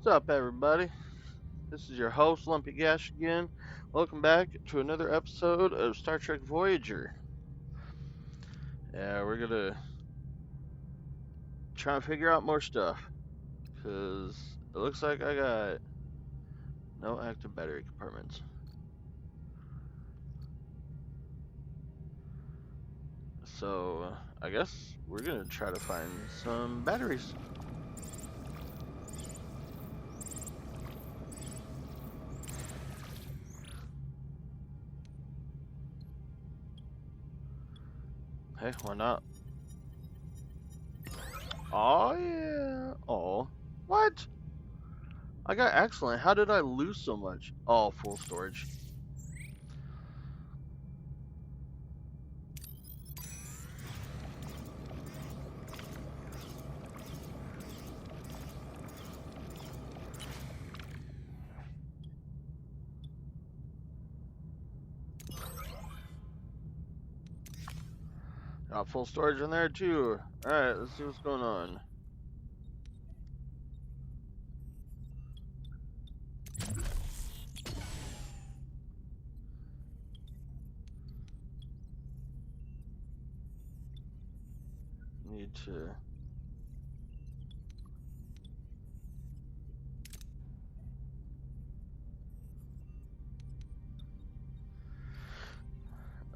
What's up, everybody? This is your host, Lumpy Gash, again. Welcome back to another episode of Star Trek Voyager. Yeah, we're gonna try and figure out more stuff. Because it looks like I got no active battery compartments. So, I guess we're gonna try to find some batteries. Hey, why not? Oh, yeah. Oh. What? I got excellent. How did I lose so much? Oh, full storage. Got full storage in there too. Alright, let's see what's going on. Need to...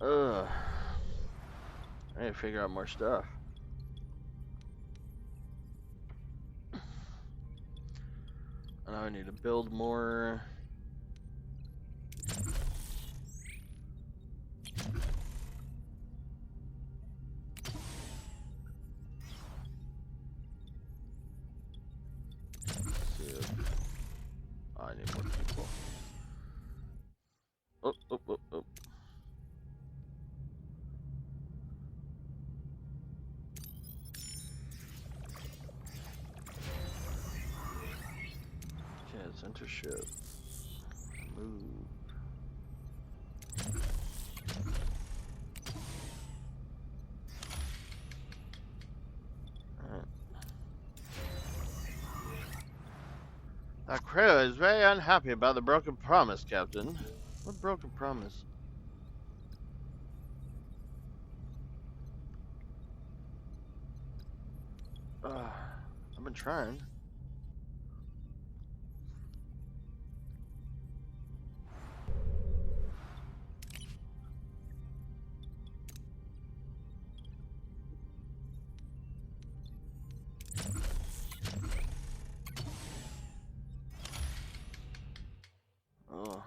Ugh. I need to figure out more stuff. And I need to build more. Let's see if... I need more people. Oh, oh, oh, oh. Okay, center ship. Move. Alright. That crew is very unhappy about the broken promise, Captain. What broken promise? I've been trying. Oh.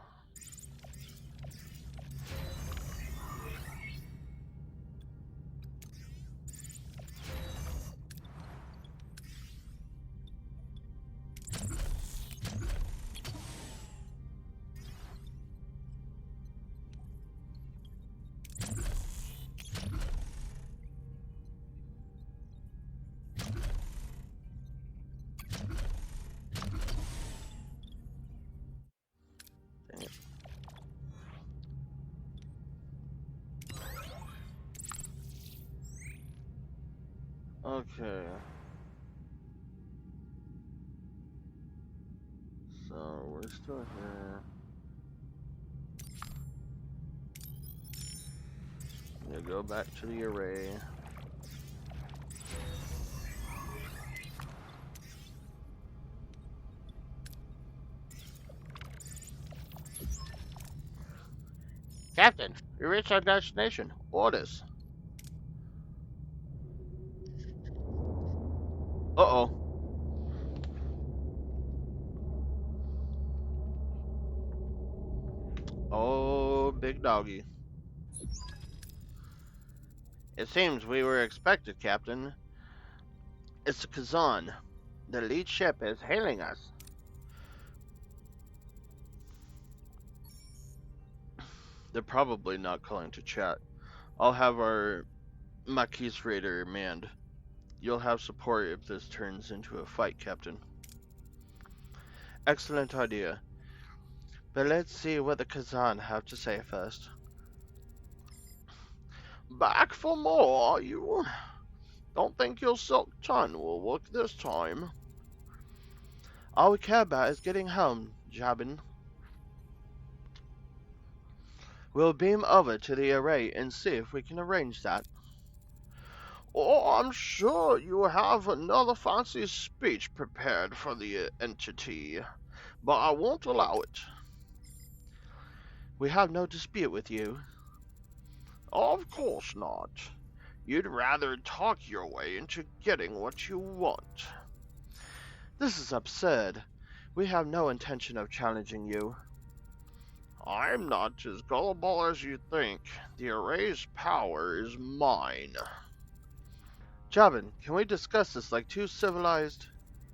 Dang it. Okay. So, we're still here. Yeah, go back to the array. Captain, we reached our destination. Orders. Uh-oh. Oh, big doggy. It seems we were expected, Captain. It's the Kazan. The lead ship is hailing us. They're probably not calling to chat. I'll have our Maquis Raider manned. You'll have support if this turns into a fight, Captain. Excellent idea. But let's see what the Kazan have to say first. Back for more, are you? Don't think your silk tongue will work this time. All we care about is getting home, Jabin. We'll beam over to the array and see if we can arrange that. Oh, I'm sure you have another fancy speech prepared for the entity, but I won't allow it. We have no dispute with you. Of course not. You'd rather talk your way into getting what you want. This is absurd. We have no intention of challenging you. I'm not as gullible as you think. The array's power is mine. Jabin, can we discuss this like two civilized?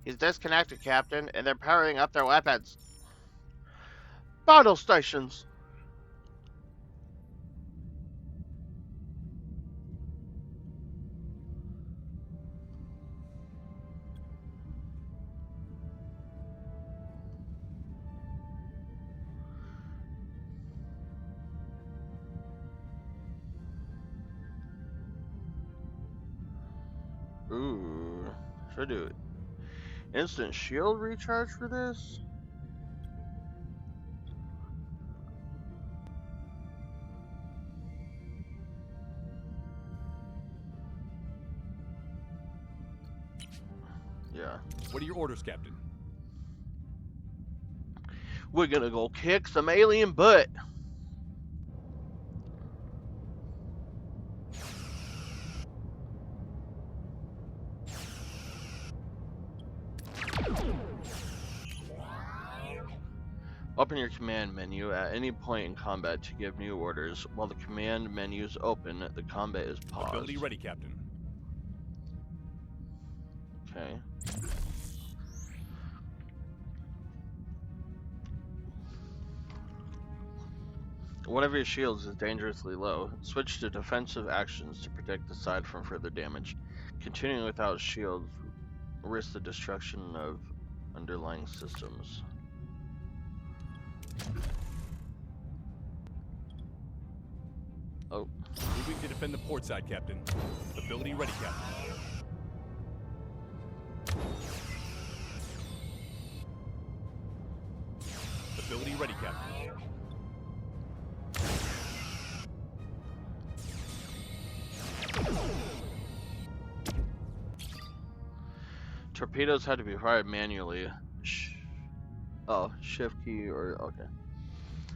He's disconnected, Captain, and they're powering up their weapons. Battle stations! Ooh, should I do it? Instant shield recharge for this? Yeah. What are your orders, Captain? We're gonna go kick some alien butt. Open your command menu at any point in combat to give new orders. While the command menu is open, the combat is paused. Ability ready, Captain. Okay. One of your shields is dangerously low. Switch to defensive actions to protect the side from further damage. Continuing without shields risks the destruction of underlying systems. Oh. Moving to defend the port side, Captain. Ability ready, Captain. Ability ready, Captain. Torpedoes had to be fired manually. Shift key or okay.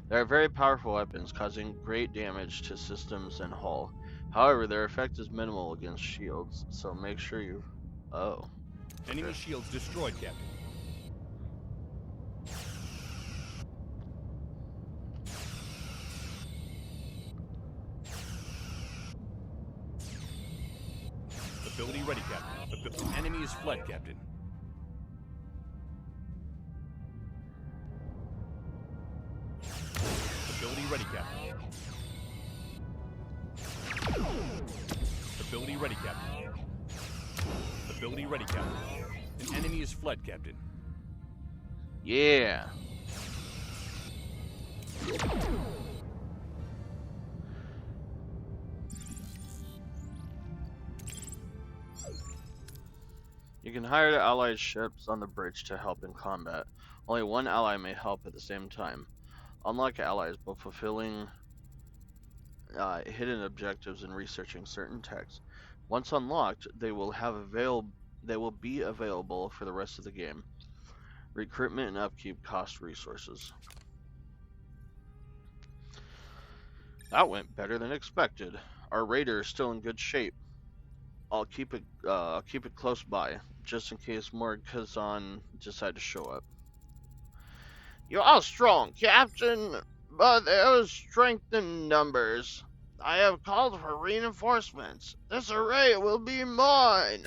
They are very powerful weapons, causing great damage to systems and hull. However, their effect is minimal against shields, so make sure you... Oh. Enemy shields destroyed, Captain. Ability ready, Captain. Enemy is fled, Captain. Ability ready, Captain. Ability ready, Captain. Ability ready, Captain. An enemy is fled, Captain. Yeah. You can hire the allied ships on the bridge to help in combat. Only one ally may help at the same time. Unlock allies by fulfilling hidden objectives and researching certain texts. Once unlocked, they will be available for the rest of the game. Recruitment and upkeep cost resources. That went better than expected. Our raider is still in good shape. I'll keep it close by, just in case more Kazan decide to show up. You are strong, Captain, but there is strength in numbers. I have called for reinforcements. This array will be mine.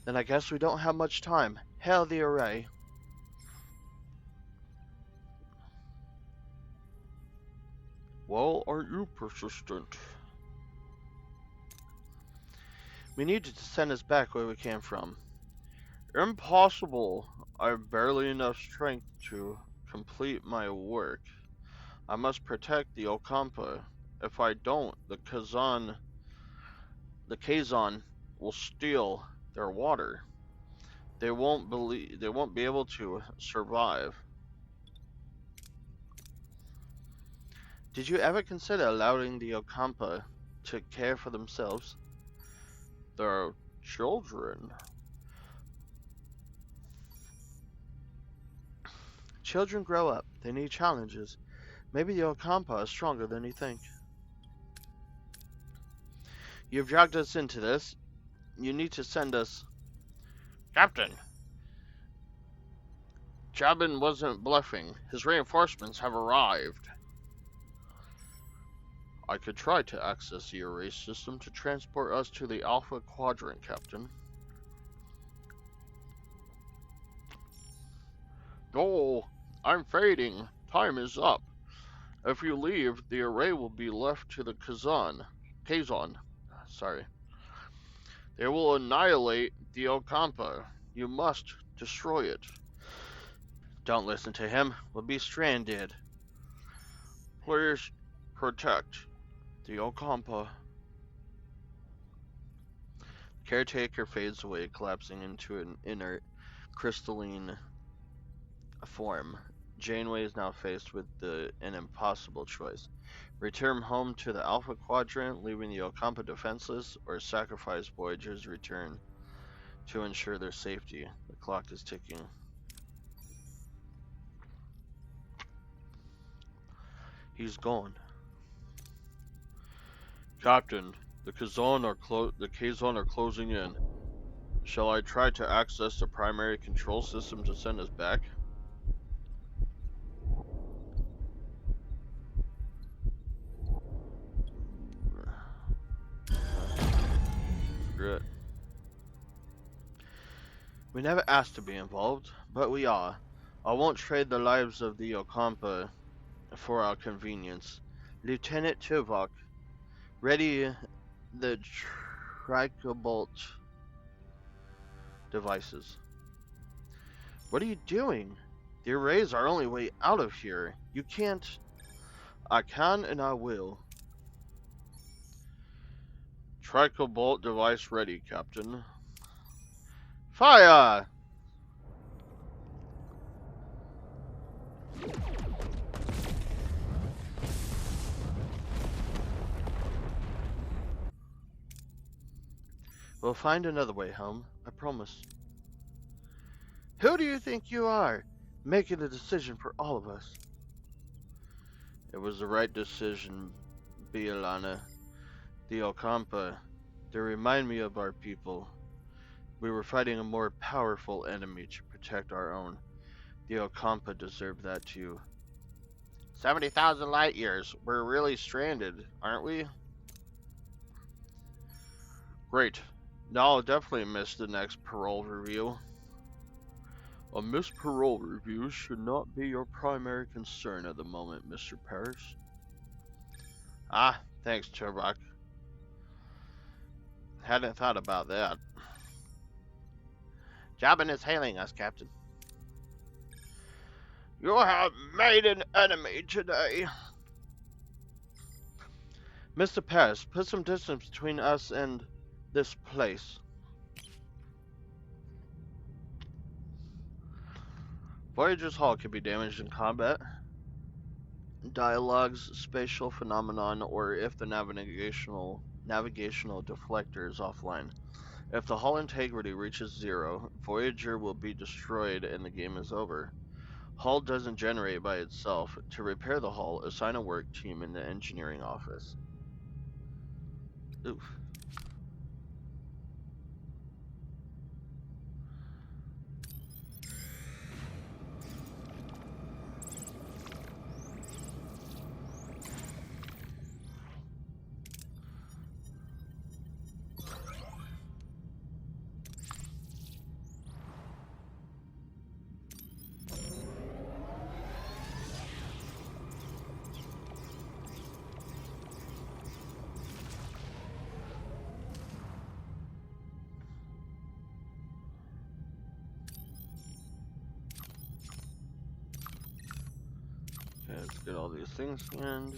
Then I guess we don't have much time. Hail the array. Well, aren't you persistent? We need to send us back where we came from. Impossible. I have barely enough strength to complete my work. I must protect the Okampa. If I don't, the Kazan will steal their water. They won't be able to survive. Did you ever consider allowing the Okampa to care for themselves? They're children. Children grow up. They need challenges. Maybe the Okampa is stronger than you think. You've dragged us into this. You need to send us... Captain! Jabin wasn't bluffing. His reinforcements have arrived. I could try to access the array system to transport us to the Alpha Quadrant, Captain. No, I'm fading. Time is up. If you leave, the array will be left to the Kazon. Sorry. They will annihilate the Okampa. You must destroy it. Don't listen to him. We'll be stranded. Please protect the Okampa. Caretaker fades away, collapsing into an inert, crystalline form. Janeway is now faced with an impossible choice. Return home to the Alpha Quadrant, leaving the Okampa defenseless, or sacrifice Voyager's return to ensure their safety. The clock is ticking. He's gone. Captain, the Kazon are closing in. Shall I try to access the primary control system to send us back? Screw it. We never asked to be involved, but we are. I won't trade the lives of the Okampa for our convenience. Lieutenant Tuvok, ready the Tricobolt devices. What are you doing? The arrays are our only way out of here. You can't... I can and I will. Tricobolt device ready, Captain. Fire! We'll find another way home, I promise. Who do you think you are, making a decision for all of us? It was the right decision, Bialana. The Okampa, they remind me of our people. We were fighting a more powerful enemy to protect our own. The Okampa deserve that too. 70,000 light years. We're really stranded, aren't we? Great. Now I'll definitely miss the next parole review. A missed parole review should not be your primary concern at the moment, Mr. Parrish. Ah, thanks, Tuvok. Hadn't thought about that. Jabin is hailing us, Captain. You have made an enemy today. Mr. Parrish, put some distance between us and this place. Voyager's hull can be damaged in combat, dialogues, spatial phenomenon, or if the navigational deflector is offline. If the hull integrity reaches 0, Voyager will be destroyed and the game is over. Hull doesn't generate by itself. To repair the hull, assign a work team in the engineering office. Oof. Let's get all these things scanned.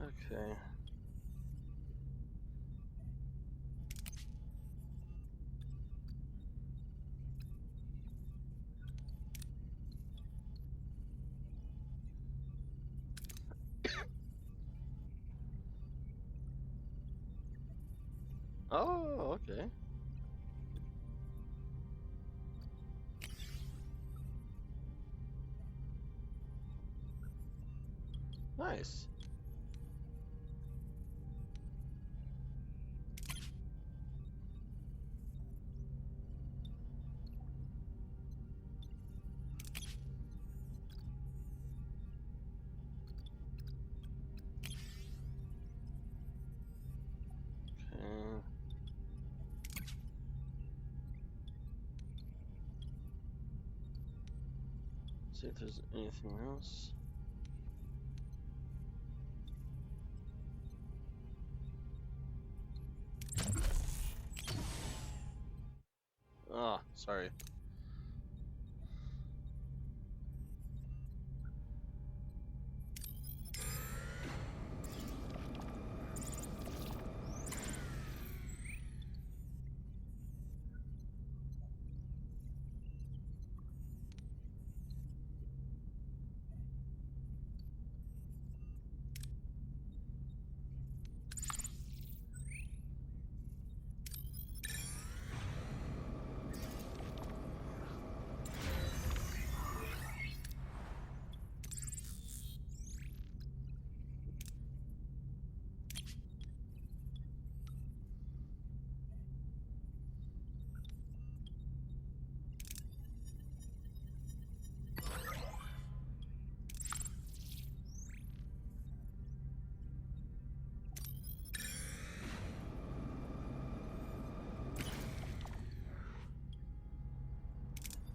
Okay. Oh, okay. Nice. Okay. See if there's anything else. Ah, sorry.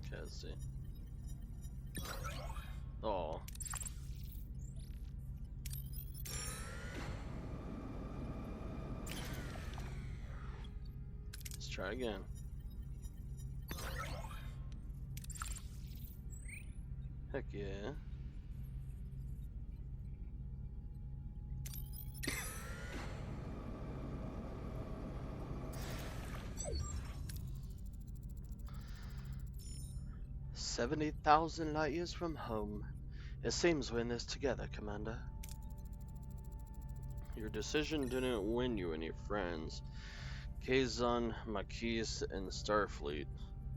Okay, let's see. Oh. Let's try again. Heck yeah. "70,000 light years from home. It seems we're in this together, Commander." Your decision didn't win you any friends, Kazon, Maquis, and Starfleet,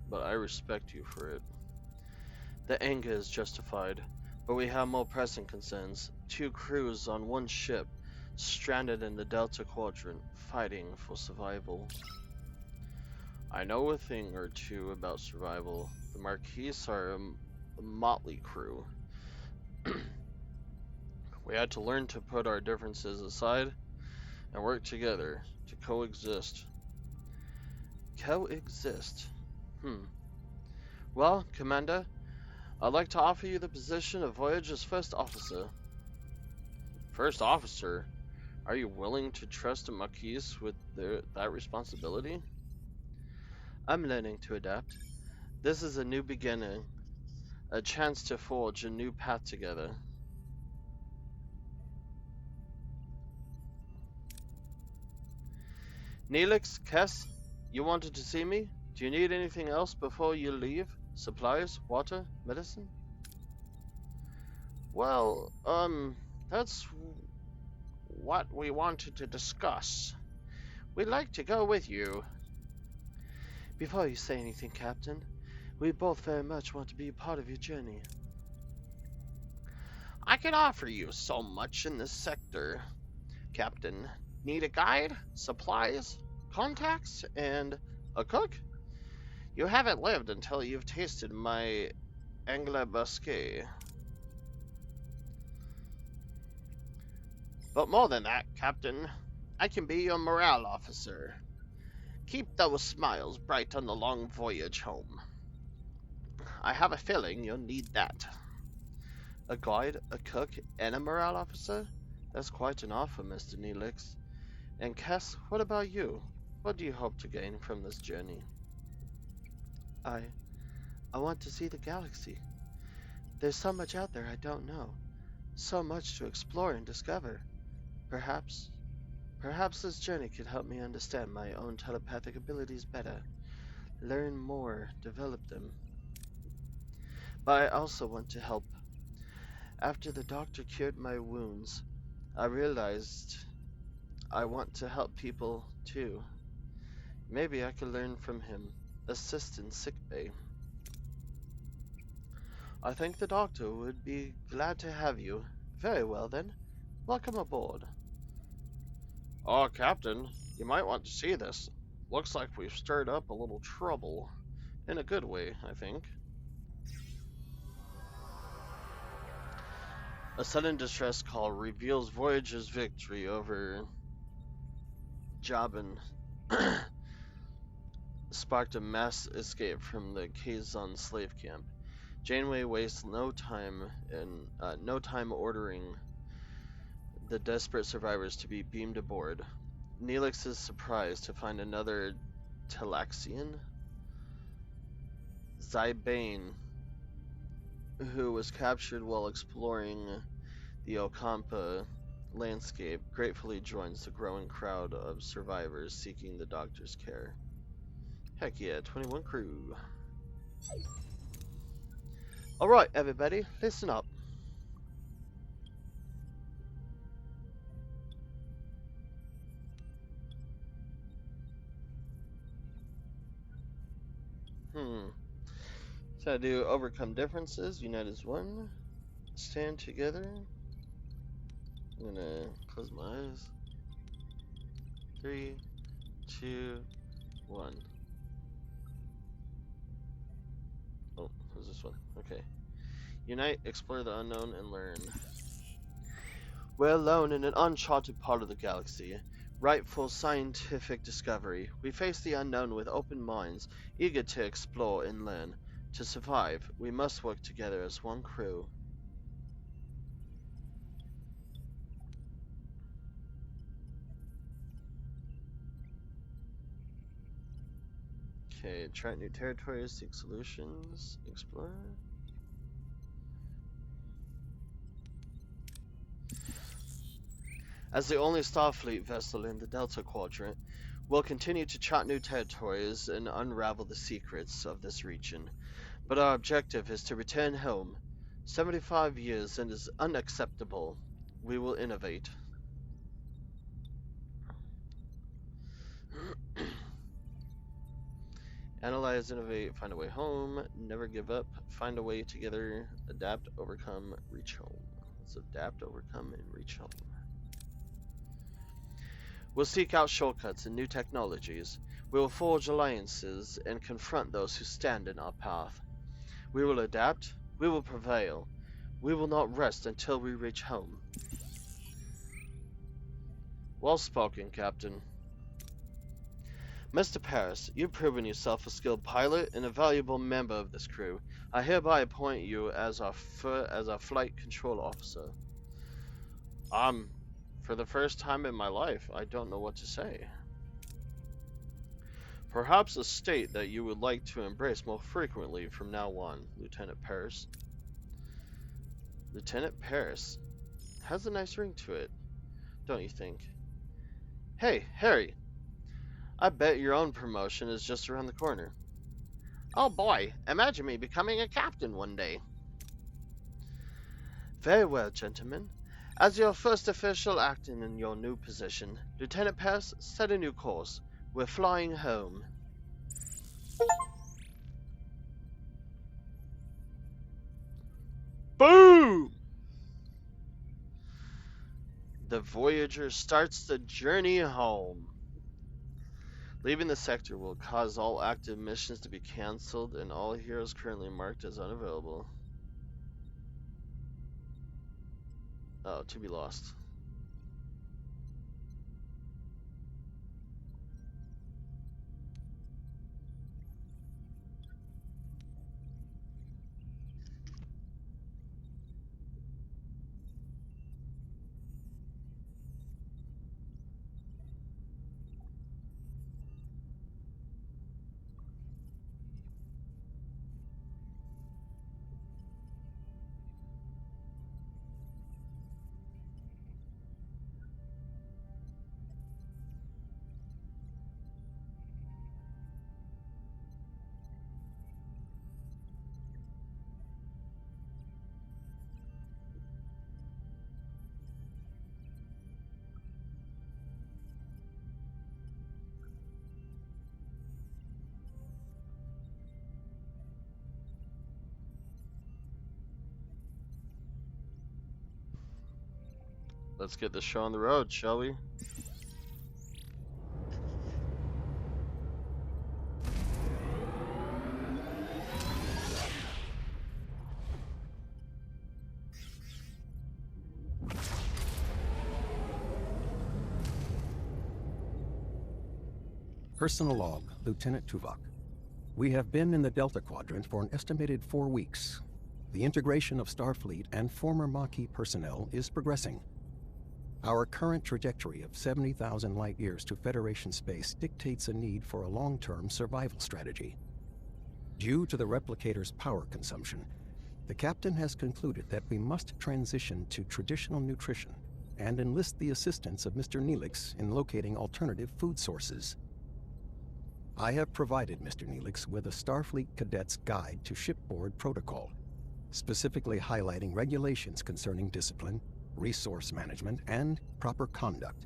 but I respect you for it. The anger is justified, but we have more pressing concerns. 2 crews on 1 ship, stranded in the Delta Quadrant, fighting for survival. I know a thing or two about survival. The Marquis are a motley crew. We had to learn to put our differences aside and work together to coexist. Coexist? Well, Commander, I'd like to offer you the position of Voyager's first officer. First officer? Are you willing to trust a Marquis with that responsibility? I'm learning to adapt. This is a new beginning, a chance to forge a new path together. Neelix, Kess, you wanted to see me? Do you need anything else before you leave? Supplies, water, medicine? Well, that's what we wanted to discuss. We'd like to go with you. Before you say anything, Captain, we both very much want to be a part of your journey. I can offer you so much in this sector, Captain. Need a guide, supplies, contacts, and a cook? You haven't lived until you've tasted my Anglais Basquet. But more than that, Captain, I can be your morale officer. Keep those smiles bright on the long voyage home. I have a feeling you'll need that. A guide, a cook, and a morale officer? That's quite an offer, Mr. Neelix. And Cass, what about you? What do you hope to gain from this journey? I want to see the galaxy. There's so much out there I don't know. So much to explore and discover. Perhaps, perhaps this journey could help me understand my own telepathic abilities better, learn more, develop them. But I also want to help. After the doctor cured my wounds, I realized I want to help people too. Maybe I could learn from him, assist in sickbay. I think the doctor would be glad to have you. Very well then. Welcome aboard. Oh, Captain, you might want to see this. Looks like we've stirred up a little trouble. In a good way, I think. A sudden distress call reveals Voyager's victory over Jabin sparked a mass escape from the Kazon slave camp. Janeway wastes no time ordering the desperate survivors to be beamed aboard. Neelix is surprised to find another Talaxian, Zybane, who was captured while exploring the Okampa landscape, gratefully joins the growing crowd of survivors seeking the doctor's care. Heck yeah, 21 crew. Alright, everybody, listen up. So I do overcome differences, unite as one, stand together. I'm gonna close my eyes. 3, 2, 1. Oh, who's this one? Okay. Unite, explore the unknown, and learn. We're alone in an uncharted part of the galaxy, ripe for scientific discovery. We face the unknown with open minds, eager to explore and learn. To survive, we must work together as one crew. Okay, chart new territories, seek solutions, explore. As the only Starfleet vessel in the Delta Quadrant, we'll continue to chart new territories and unravel the secrets of this region. But our objective is to return home. 75 years and is unacceptable. We will innovate. Analyze, innovate, find a way home, never give up, find a way together, adapt, overcome, reach home. Let's adapt, overcome, and reach home. We'll seek out shortcuts and new technologies. We will forge alliances and confront those who stand in our path. We will adapt, we will prevail. We will not rest until we reach home. Well spoken, Captain. Mr. Paris, you've proven yourself a skilled pilot and a valuable member of this crew. I hereby appoint you as our flight control officer. For the first time in my life, I don't know what to say. Perhaps a state that you would like to embrace more frequently from now on, Lieutenant Paris. Lieutenant Paris has a nice ring to it, don't you think? Hey, Harry, I bet your own promotion is just around the corner. Oh boy, imagine me becoming a captain one day. Very well, gentlemen. As your first official acting in your new position, Lieutenant Paris, set a new course. We're flying home. Boom! The Voyager starts the journey home. Leaving the sector will cause all active missions to be cancelled and all heroes currently marked as unavailable. Oh, to be lost. Let's get this show on the road, shall we? Personal log, Lieutenant Tuvok. We have been in the Delta Quadrant for an estimated 4 weeks. The integration of Starfleet and former Maquis personnel is progressing. Our current trajectory of 70,000 light-years to Federation space dictates a need for a long-term survival strategy. Due to the replicator's power consumption, the captain has concluded that we must transition to traditional nutrition and enlist the assistance of Mr. Neelix in locating alternative food sources. I have provided Mr. Neelix with a Starfleet Cadet's Guide to Shipboard Protocol, specifically highlighting regulations concerning discipline, resource management, and proper conduct.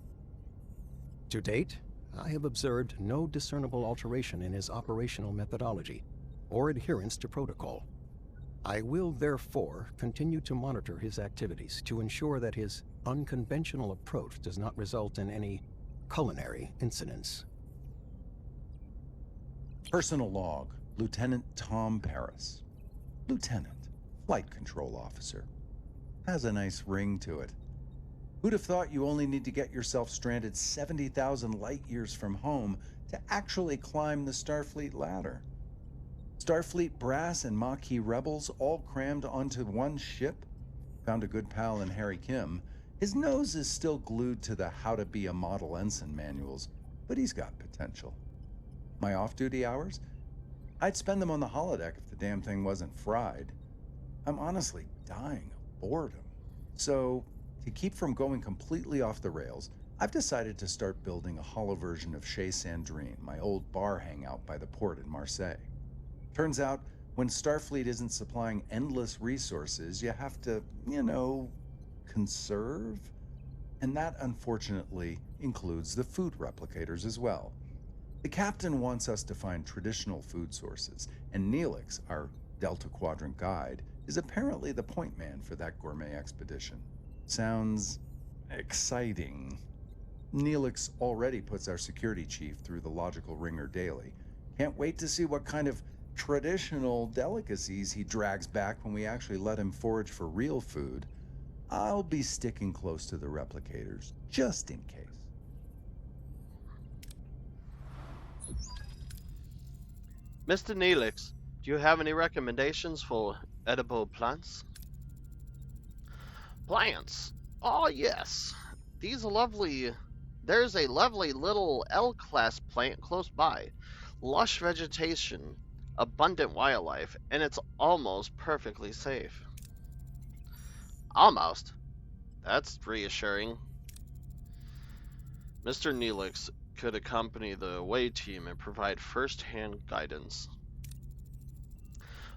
To date, I have observed no discernible alteration in his operational methodology or adherence to protocol. I will therefore continue to monitor his activities to ensure that his unconventional approach does not result in any culinary incidents. Personal log, Lieutenant Tom Paris. Lieutenant, Flight Control Officer. Has a nice ring to it. Who'd have thought you only need to get yourself stranded 70,000 light-years from home to actually climb the Starfleet ladder? Starfleet brass and Maquis rebels all crammed onto one ship? Found a good pal in Harry Kim. His nose is still glued to the How to Be a Model Ensign manuals, but he's got potential. My off-duty hours? I'd spend them on the holodeck if the damn thing wasn't fried. I'm honestly dying of boredom. So, to keep from going completely off the rails, I've decided to start building a holo version of Chez Sandrine, my old bar hangout by the port in Marseille. Turns out, when Starfleet isn't supplying endless resources, you have to, conserve? And that, unfortunately, includes the food replicators as well. The captain wants us to find traditional food sources, and Neelix, our Delta Quadrant guide, is apparently the point man for that gourmet expedition. Sounds exciting. Neelix already puts our security chief through the logical ringer daily. Can't wait to see what kind of traditional delicacies he drags back when we actually let him forage for real food. I'll be sticking close to the replicators, just in case. Mr. Neelix, do you have any recommendations for edible plants? Plants? Oh, yes. There's a lovely little L-class plant close by. Lush vegetation, abundant wildlife, and it's almost perfectly safe. Almost? That's reassuring. Mr. Neelix could accompany the away team and provide first-hand guidance.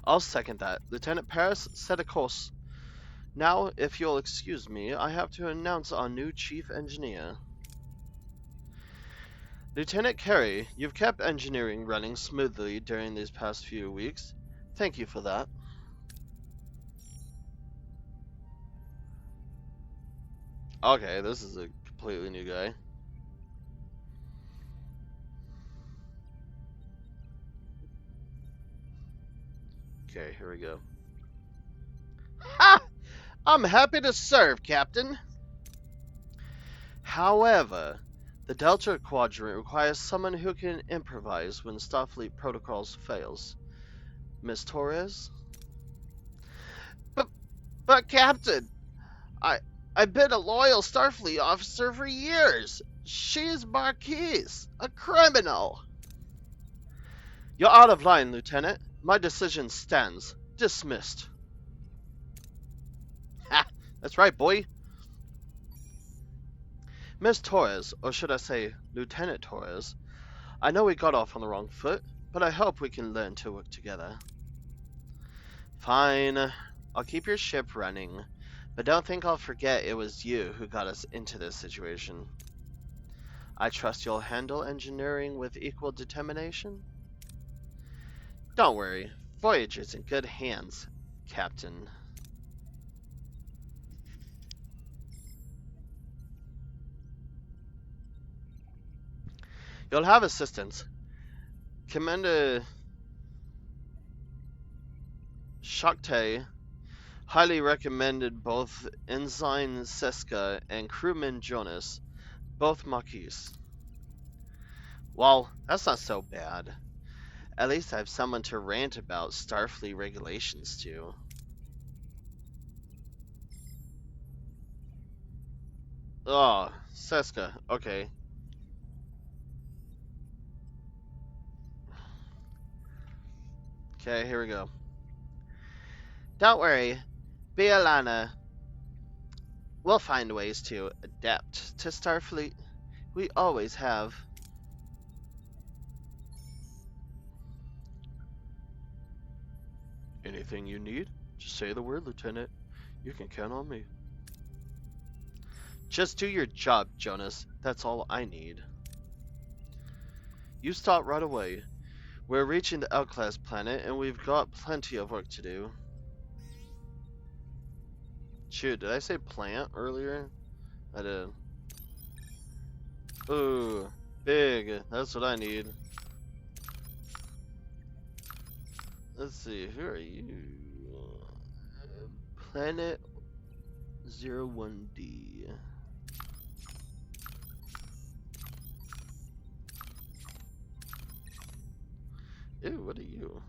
I'll second that. Lieutenant Paris, set a course. Now, if you'll excuse me, I have to announce our new chief engineer. Lieutenant Carey, you've kept engineering running smoothly during these past few weeks. Thank you for that. Okay, this is a completely new guy. Okay, here we go. Ha! I'm happy to serve, Captain. However, the Delta Quadrant requires someone who can improvise when Starfleet protocols fails. Miss Torres? But Captain, I've been a loyal Starfleet officer for years. She's Marquise, a criminal. You're out of line, Lieutenant. My decision stands. Dismissed. Ha! That's right, boy. Miss Torres, or should I say Lieutenant Torres, I know we got off on the wrong foot, but I hope we can learn to work together. Fine. I'll keep your ship running, but don't think I'll forget it was you who got us into this situation. I trust you'll handle engineering with equal determination? Don't worry, Voyager's in good hands, Captain. You'll have assistance. Commander Shakte highly recommended both Ensign Seska and crewman Jonas, both Maquis. Well, that's not so bad. At least I have someone to rant about Starfleet regulations to. Oh, Seska, okay. Okay, here we go. Don't worry, Bialana. We'll find ways to adapt to Starfleet. We always have. Anything you need? Just say the word, Lieutenant. You can count on me. Just do your job, Jonas. That's all I need. You start right away. We're reaching the Outclass planet, and we've got plenty of work to do. Shoot, did I say plant earlier? I did. Ooh, big. That's what I need. Let's see, who are you? Planet 01D. Ew, what are you?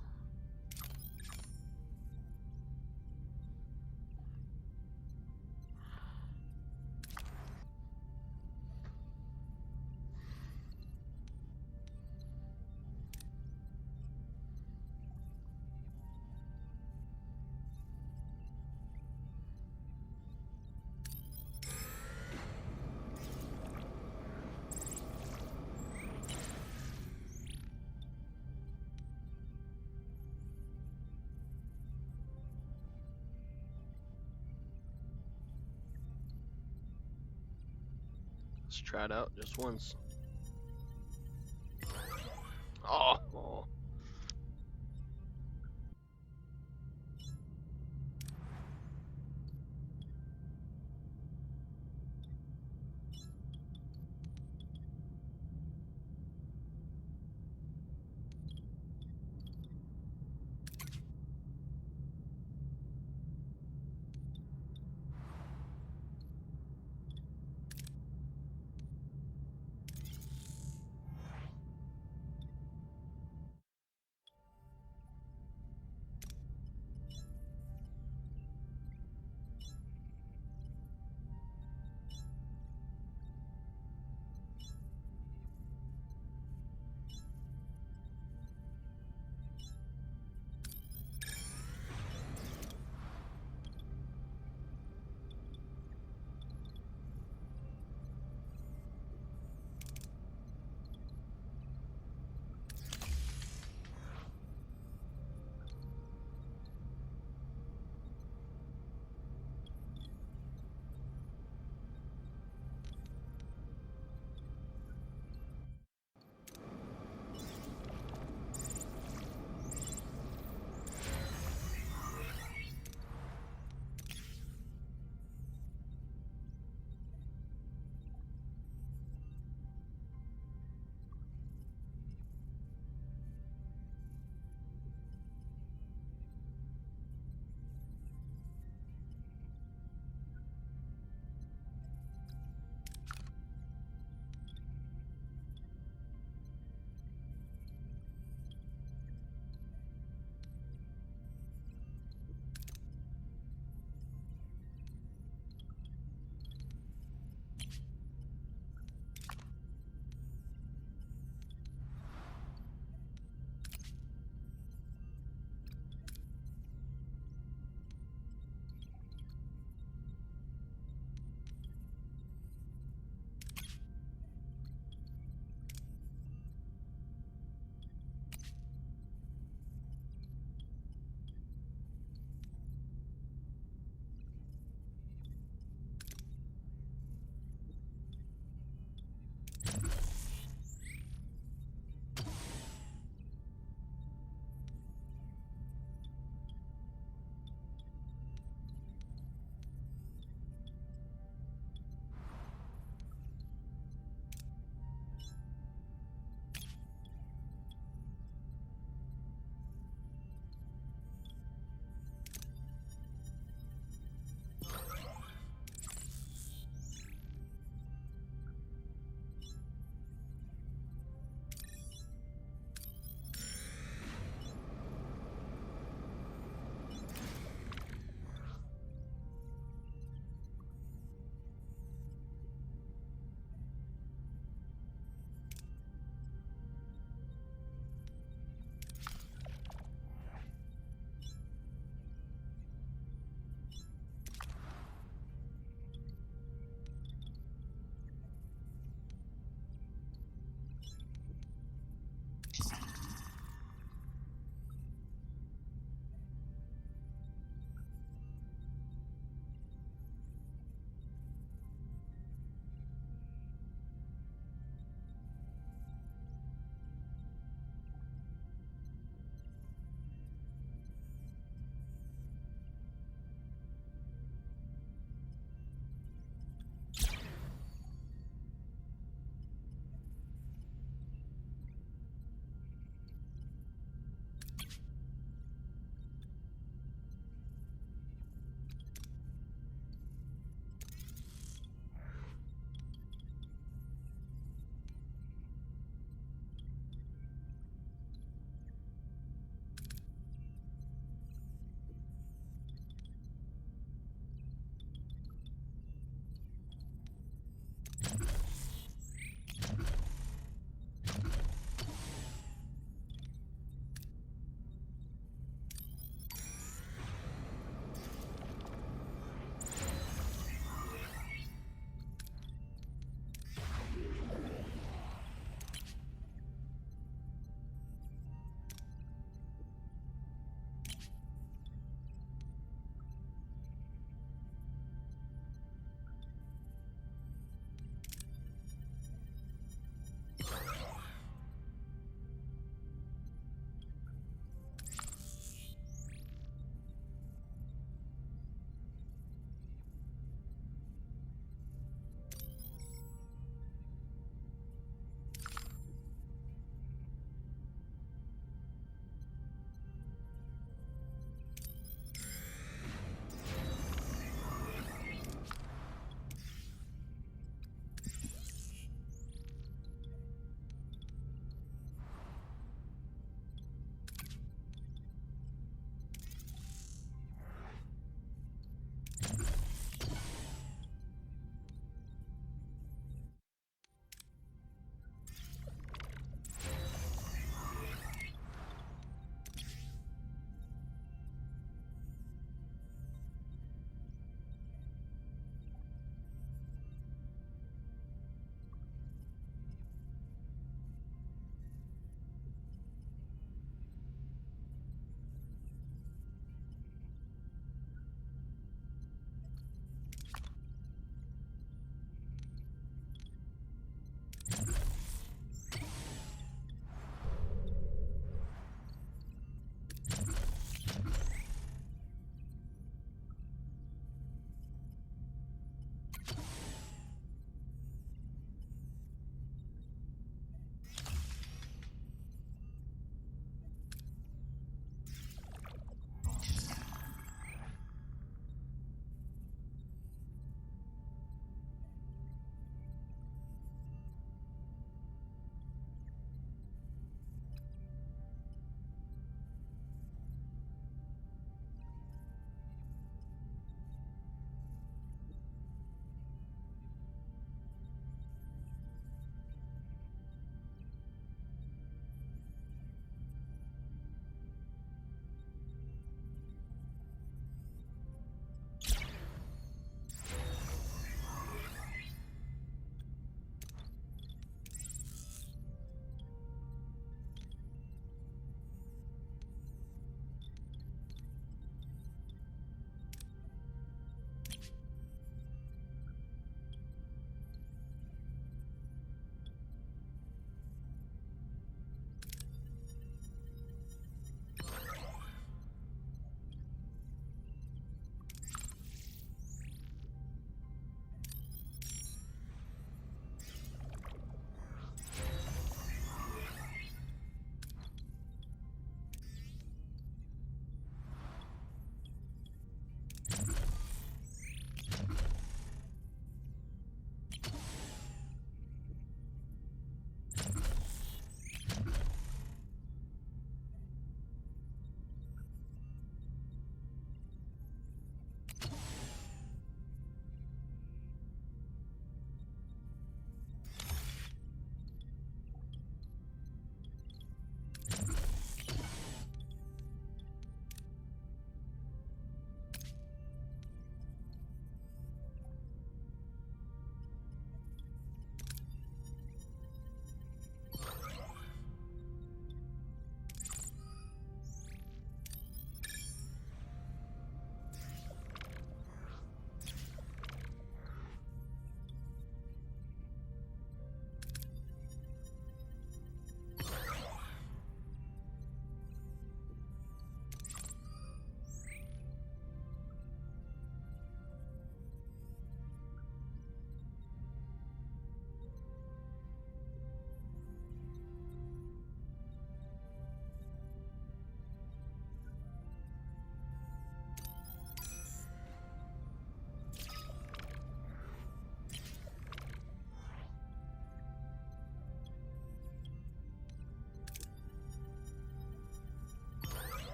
Let's try it out just once. Oh.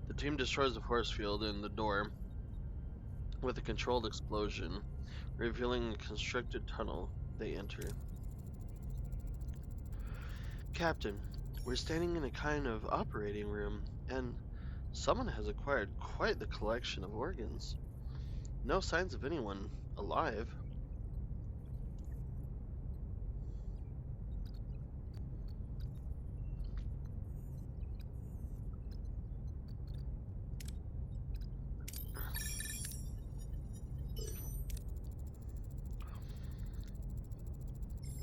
The team destroys the force field in the door with a controlled explosion, revealing a constricted tunnel. They enter. Captain, we're standing in a kind of operating room, and someone has acquired quite the collection of organs. No signs of anyone alive.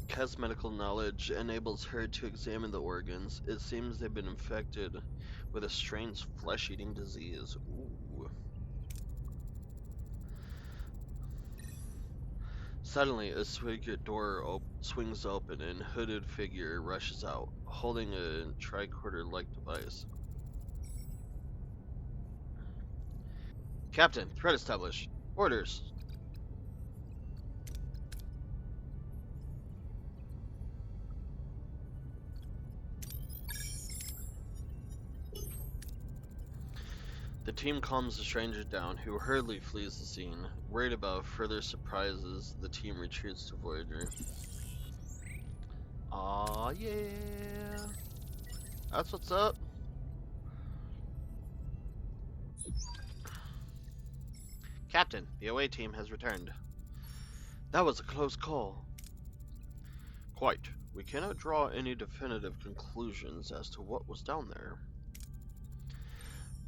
Kaz's medical knowledge enables her to examine the organs. It seems they've been infected with a strange flesh-eating disease. Ooh. Suddenly, a swing door swings open and a hooded figure rushes out, holding a tricorder-like device. Captain, threat established. Orders. The team calms the stranger down, who hurriedly flees the scene. Worried about further surprises, the team retreats to Voyager. Aw, yeah. That's what's up. Captain, the away team has returned. That was a close call. Quite. We cannot draw any definitive conclusions as to what was down there.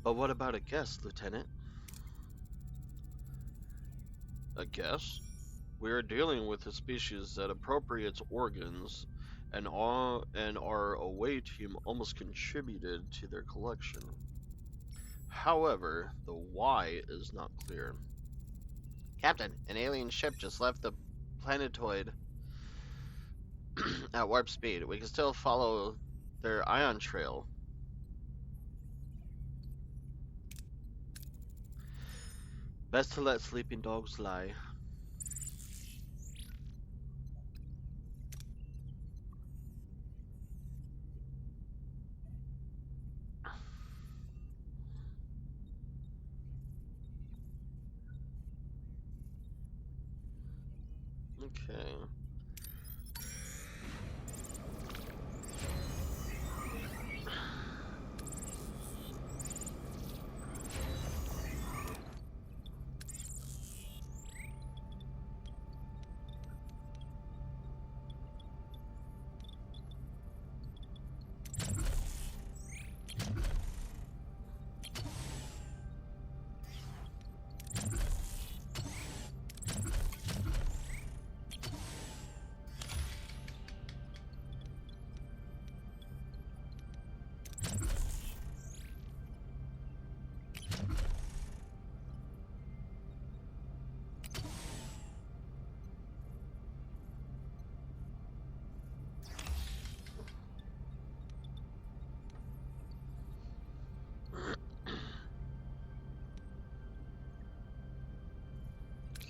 But what about a guess, Lieutenant? A guess? We are dealing with a species that appropriates organs, and our away team almost contributed to their collection. However, the why is not clear. Captain, an alien ship just left the planetoid at warp speed. We can still follow their ion trail. Best to let sleeping dogs lie. Okay.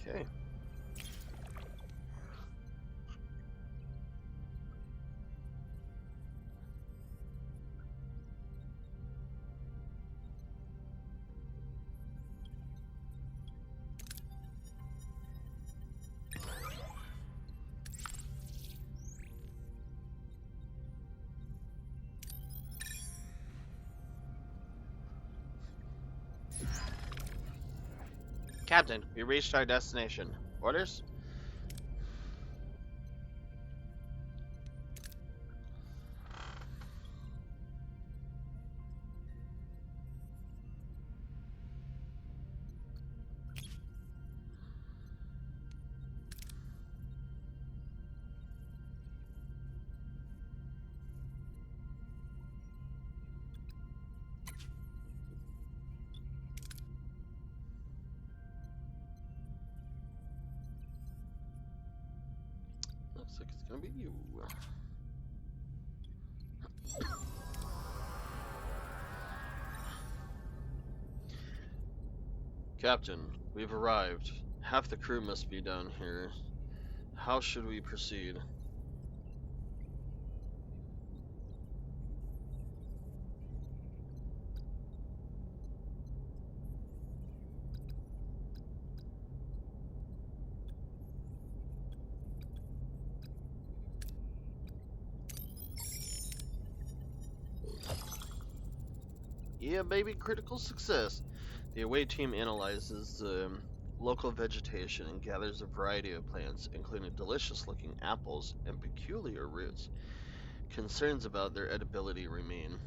Okay. Captain, we reached our destination. Orders? Looks like it's gonna be you. Captain, we've arrived. Half the crew must be down here. How should we proceed? Yeah, baby, critical success. The away team analyzes the local vegetation and gathers a variety of plants, including delicious-looking apples and peculiar roots. Concerns about their edibility remain.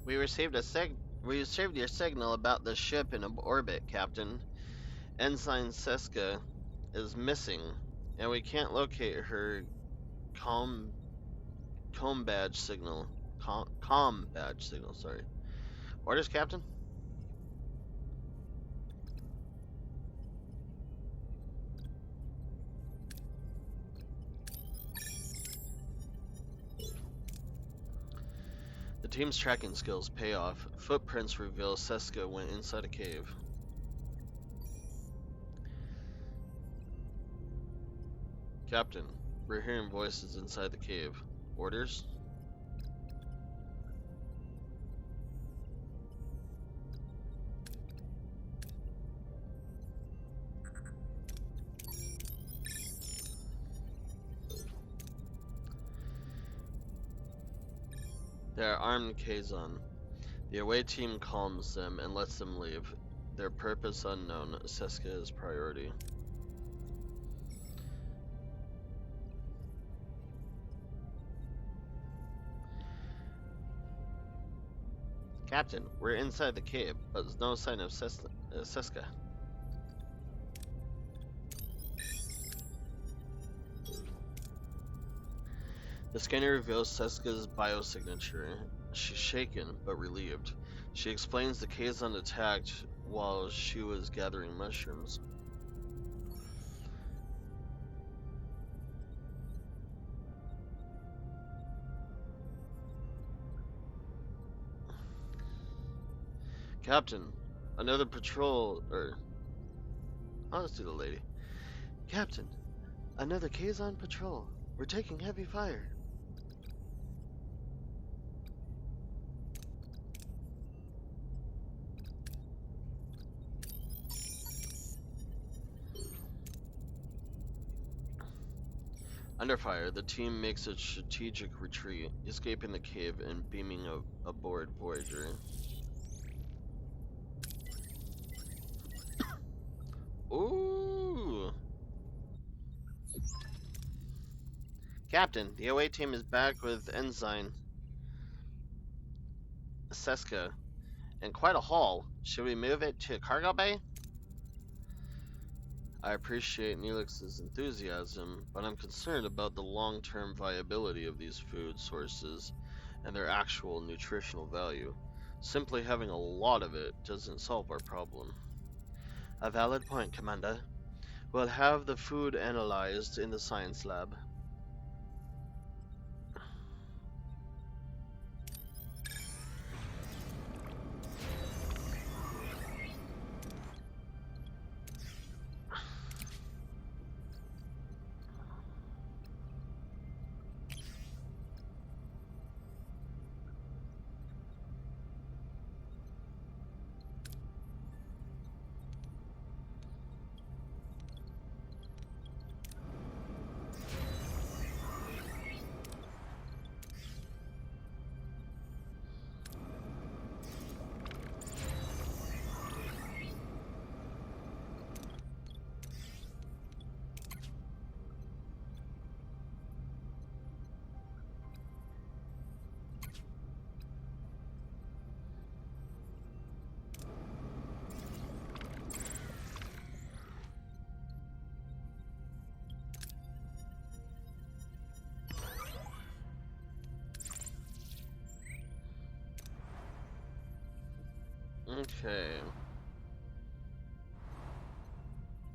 We received your signal about the ship in orbit, Captain. Ensign Seska is missing, and we can't locate her com badge signal. Com badge signal, sorry. Orders, Captain? The team's tracking skills pay off. Footprints reveal Seska went inside a cave. Captain, we're hearing voices inside the cave. Orders? They are armed Kazon. The away team calms them and lets them leave. Their purpose unknown. Seska is priority. Captain, we're inside the cave, but there's no sign of Seska. The scanner reveals Seska's biosignature. She's shaken, but relieved. She explains the Kazon attacked while she was gathering mushrooms. Captain, another patrol, I'll just do the lady. Captain, another Kazon patrol. We're taking heavy fire. Under fire, the team makes a strategic retreat, escaping the cave and beaming aboard Voyager. Ooh! Captain, the OA team is back with Ensign Seska, and quite a haul. Should we move it to cargo bay? I appreciate Neelix's enthusiasm, but I'm concerned about the long-term viability of these food sources and their actual nutritional value. Simply having a lot of it doesn't solve our problem. A valid point, Commander. We'll have the food analyzed in the science lab. Okay.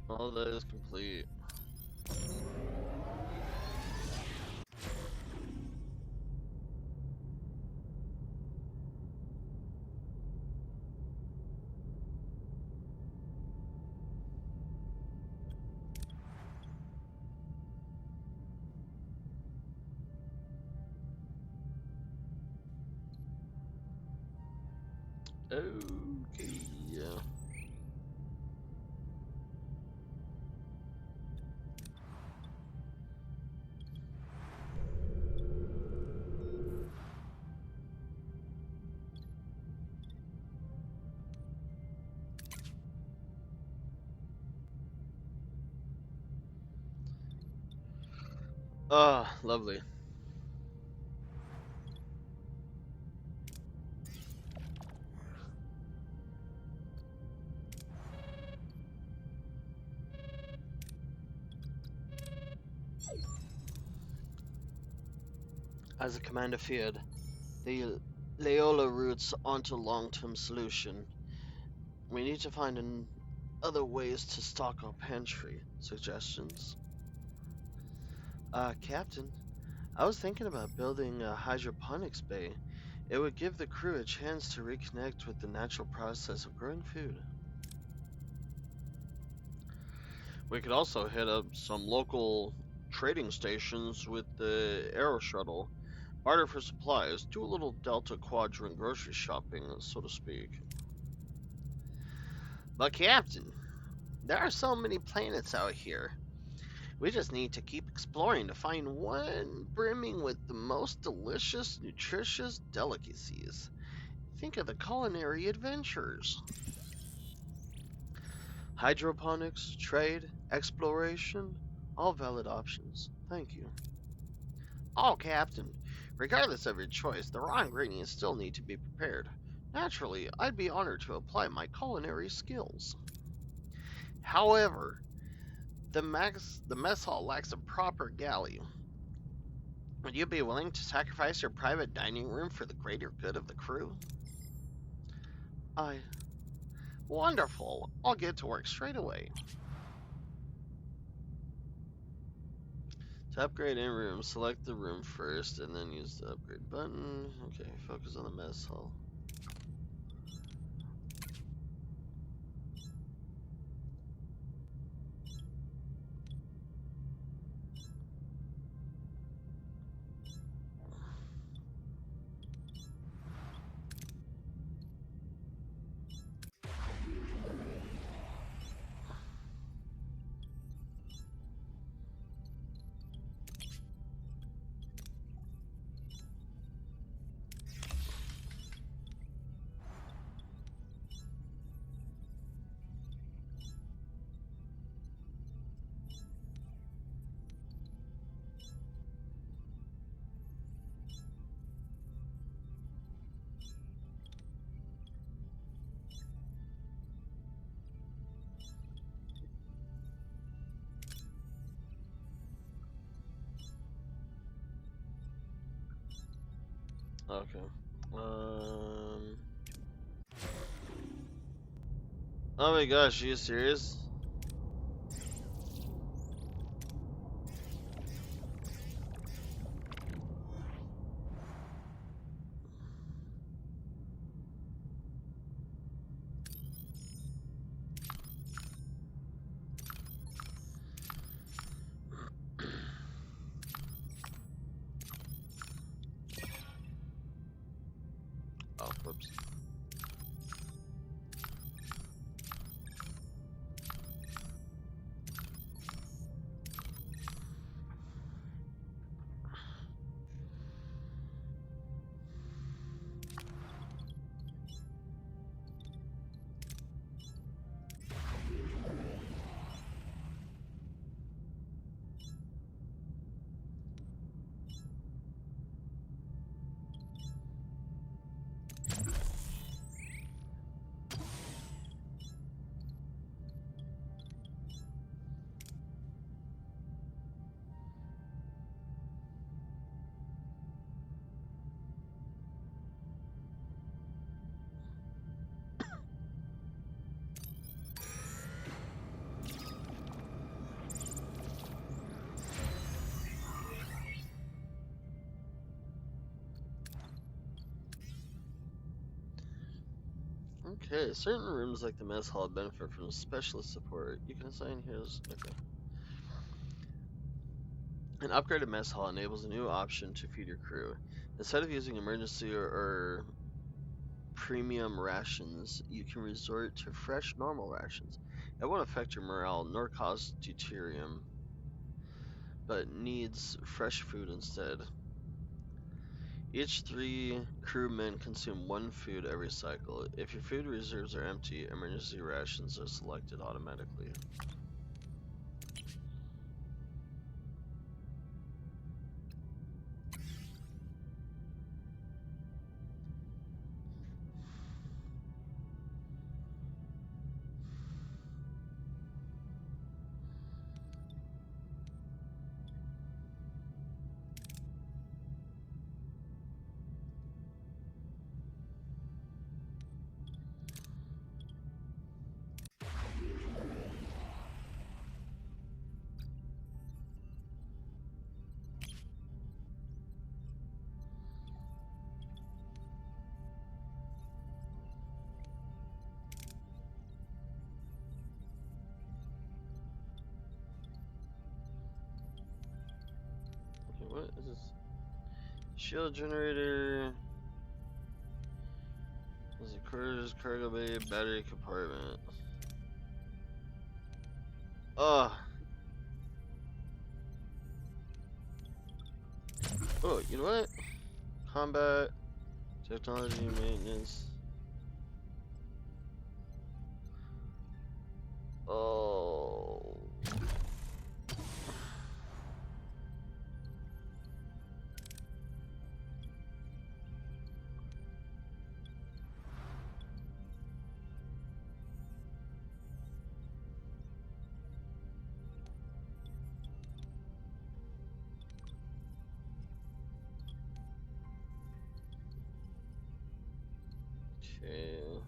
All that is complete. Okay, yeah. Ah, lovely. As the commander feared, the Leola routes aren't a long-term solution. We need to find other ways to stock our pantry. Suggestions? Captain, I was thinking about building a hydroponics bay. It would give the crew a chance to reconnect with the natural process of growing food. We could also hit up some local trading stations with the Aero Shuttle. Barter for supplies, do a little Delta Quadrant grocery shopping, so to speak. But Captain, there are so many planets out here. We just need to keep exploring to find one brimming with the most delicious, nutritious delicacies. Think of the culinary adventures. Hydroponics, trade, exploration, all valid options. Thank you. Oh, Captain, regardless of your choice, the raw ingredients still need to be prepared. Naturally, I'd be honored to apply my culinary skills. However, the mess hall lacks a proper galley. Would you be willing to sacrifice your private dining room for the greater good of the crew? I. Wonderful. I'll get to work straight away. To upgrade in room, select the room first and then use the upgrade button. Okay, focus on the mess hall. Okay. Um. Oh my gosh, are you serious? Oh, whoops. Okay, certain rooms like the mess hall benefit from specialist support. You can assign his. Okay. An upgraded mess hall enables a new option to feed your crew. Instead of using emergency or premium rations, you can resort to fresh normal rations. It won't affect your morale nor cause deuterium, but needs fresh food instead. Each 3 crewmen consume 1 food every cycle. If your food reserves are empty, emergency rations are selected automatically. shield generator. There's a quarters, cargo bay, battery compartment. Ugh. Oh, you know what? Combat, technology, maintenance. Oh. Okay.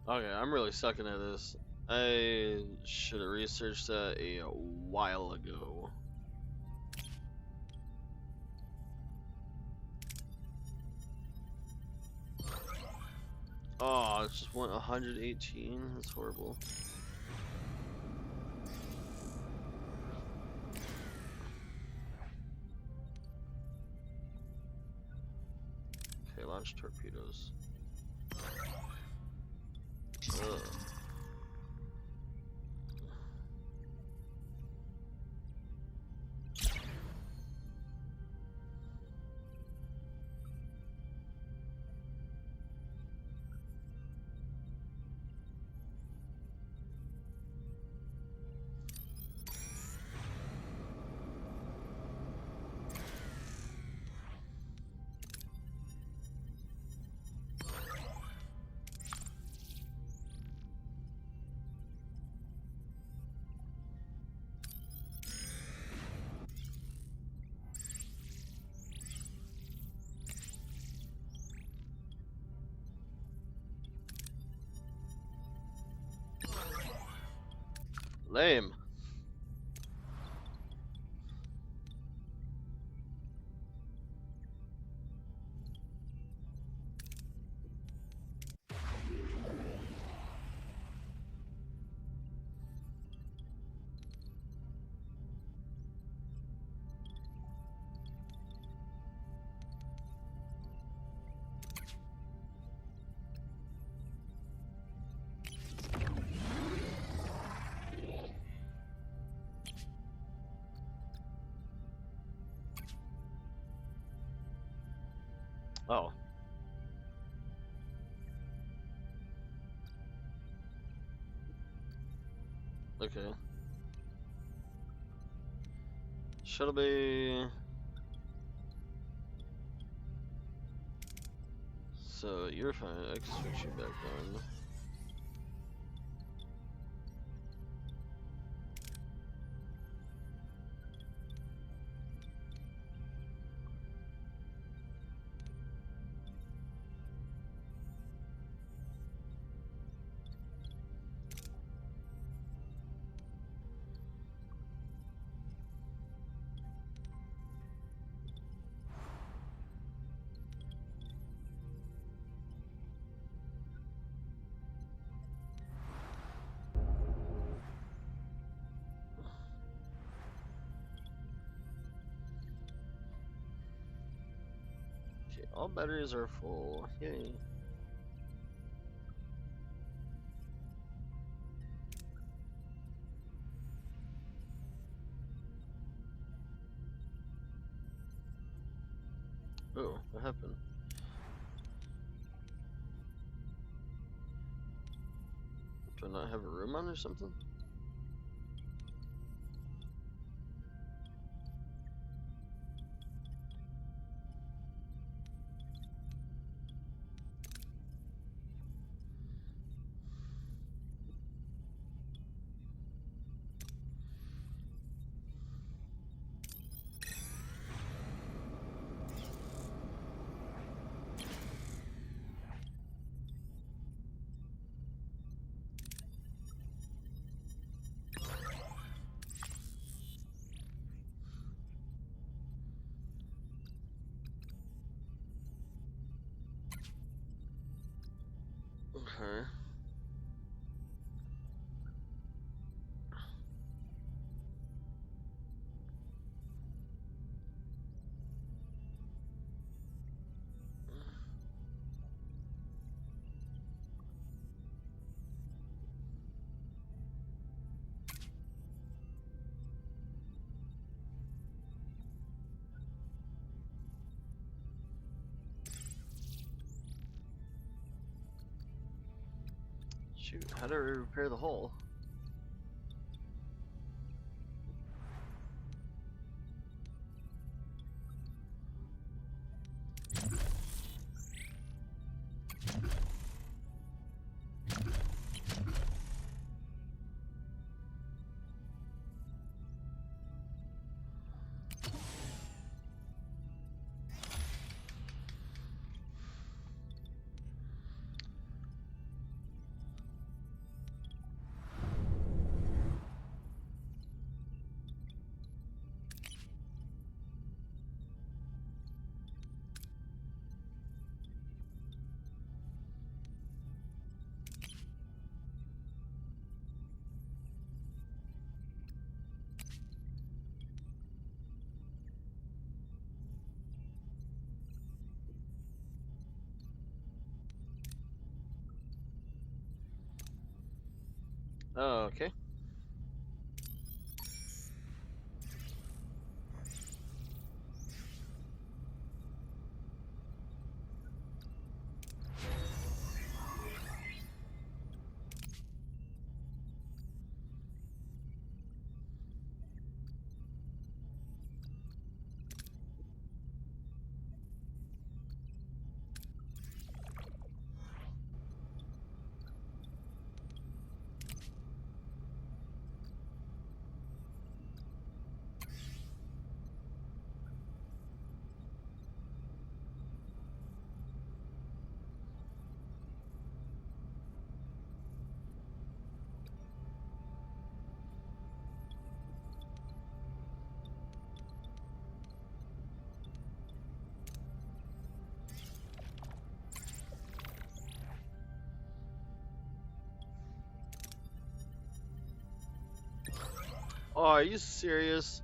Okay, I'm really sucking at this. I should have researched that a while ago. Oh, it just went 118. That's horrible. Okay, launch torpedoes. Ugh. Lame. Oh. Okay. Shuttle bay. So you're fine. I can switch you back on. Okay, all batteries are full. Yay. Oh, what happened? Do I not have a room on or something? Okay. Shoot, how do I repair the hole? Oh, okay. Oh, are you serious?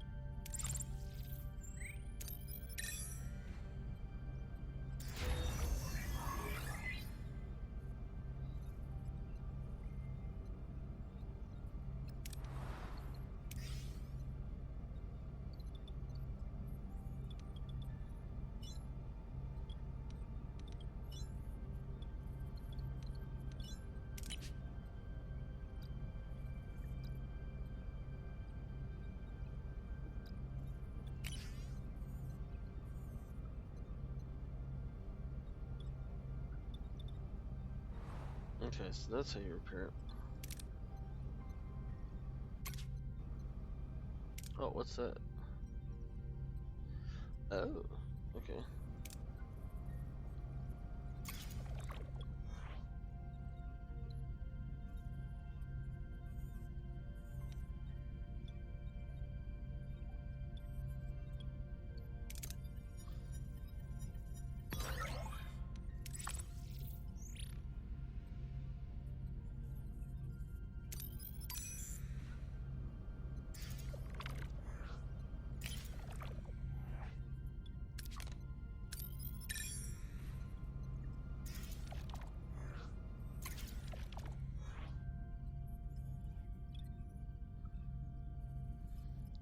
Okay, so that's how you repair it. Oh, what's that? Oh, okay.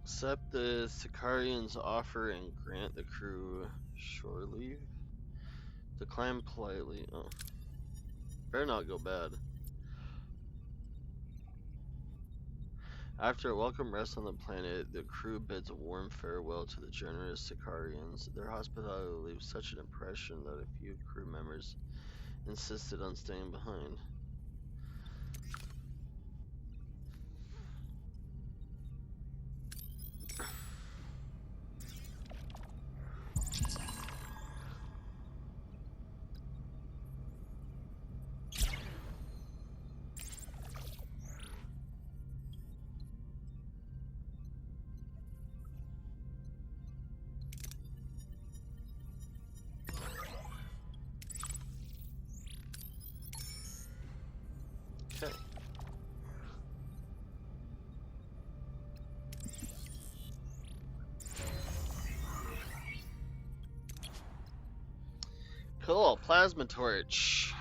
Accept the Sicarian's offer and grant the crew shore leave. Decline politely. Oh. Better not go bad. After a welcome rest on the planet, the crew bids a warm farewell to the generous Sicarians. Their hospitality leaves such an impression that a few crew members insisted on staying behind. Okay. Cool, plasma torch.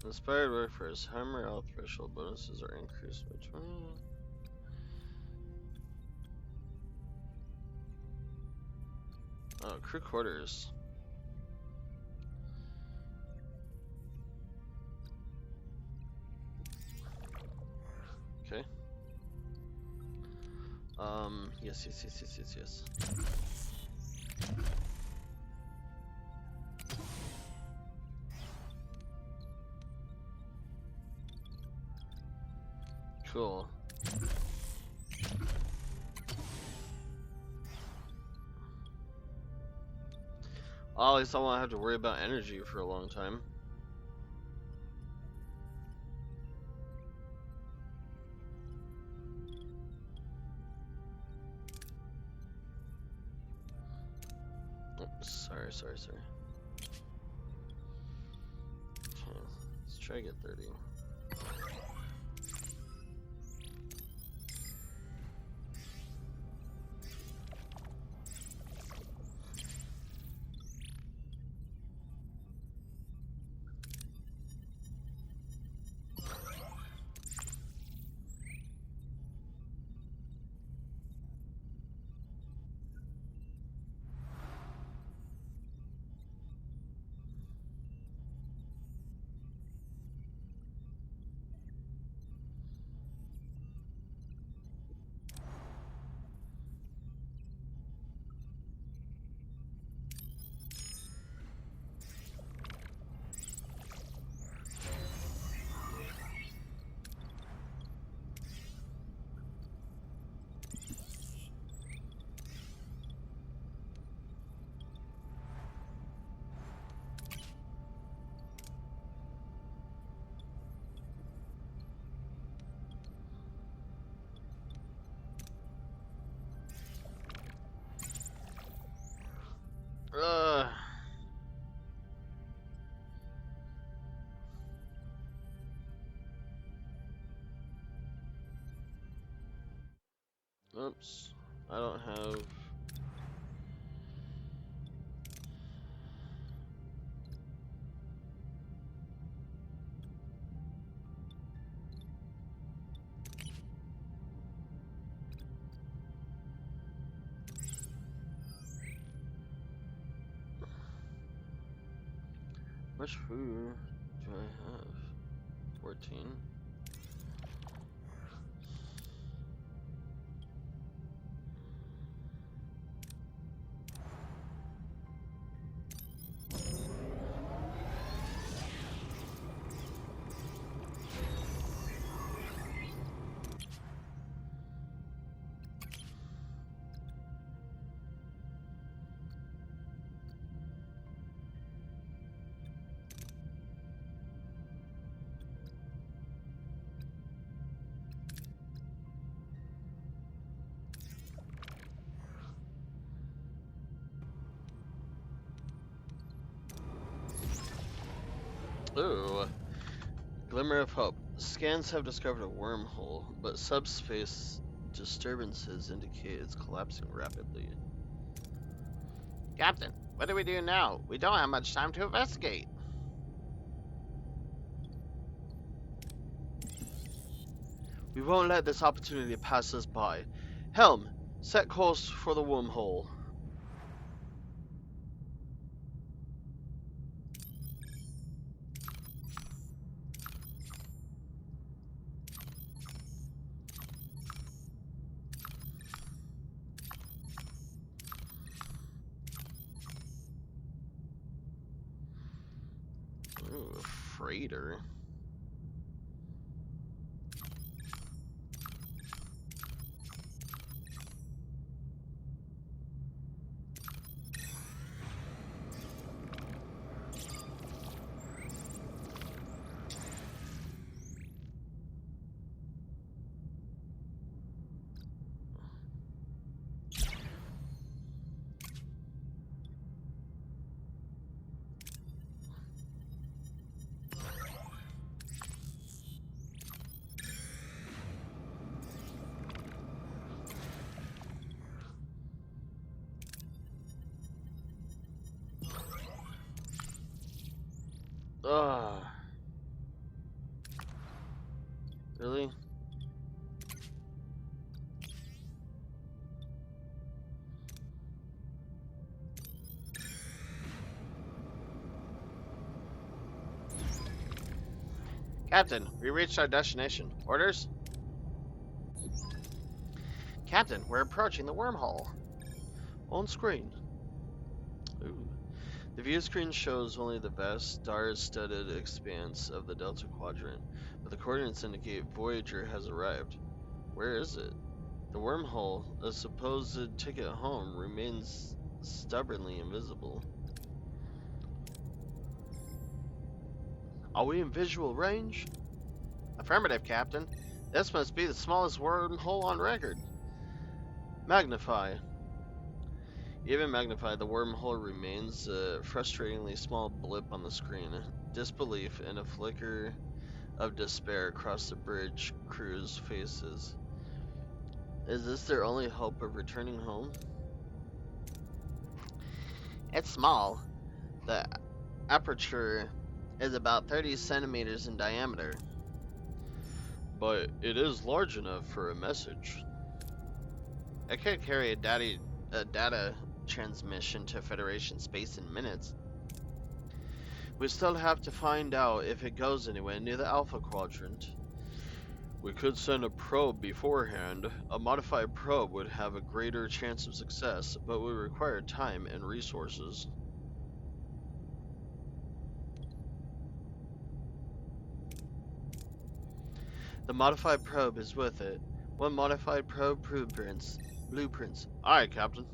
Inspired workforce. High morale threshold bonuses are increased by 20. Oh, crew quarters. Okay. Yes. Cool. Well, at least I won't have to worry about energy for a long time. Oops, sorry. Okay, let's try to get 30. Uh, Oops, I don't have. Much food do I have? 14. Ooh. Glimmer of hope. Scans have discovered a wormhole, but subspace disturbances indicate it's collapsing rapidly. Captain, What do we do now? We don't have much time to investigate. We won't let this opportunity pass us by. Helm, set course for the wormhole. Ooh, a freighter. Ugh. Really? Captain, we reached our destination. Orders? Captain, we're approaching the wormhole. On screen. Ooh. The view screen shows only the vast star-studded expanse of the Delta Quadrant, but the coordinates indicate Voyager has arrived. Where is it? The wormhole, a supposed ticket home, remains stubbornly invisible. Are we in visual range? Affirmative, Captain. This must be the smallest wormhole on record. Magnify. Even magnified, the wormhole remains a frustratingly small blip on the screen. Disbelief and a flicker of despair across the bridge crew's faces. Is this their only hope of returning home? It's small. The aperture is about 30 centimeters in diameter. But it is large enough for a message. It could carry a data transmission to Federation space in minutes. We still have to find out if it goes anywhere near the Alpha Quadrant. We could send a probe beforehand. A modified probe would have a greater chance of success, but would require time and resources. The modified probe is with it. What modified probe blueprints? Aye, Captain.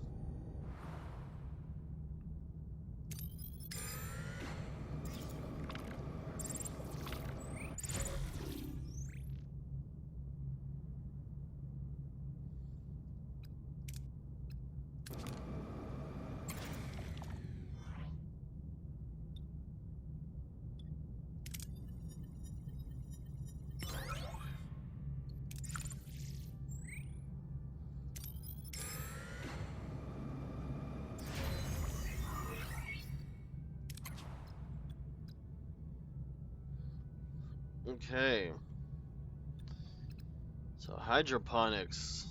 Okay. So hydroponics.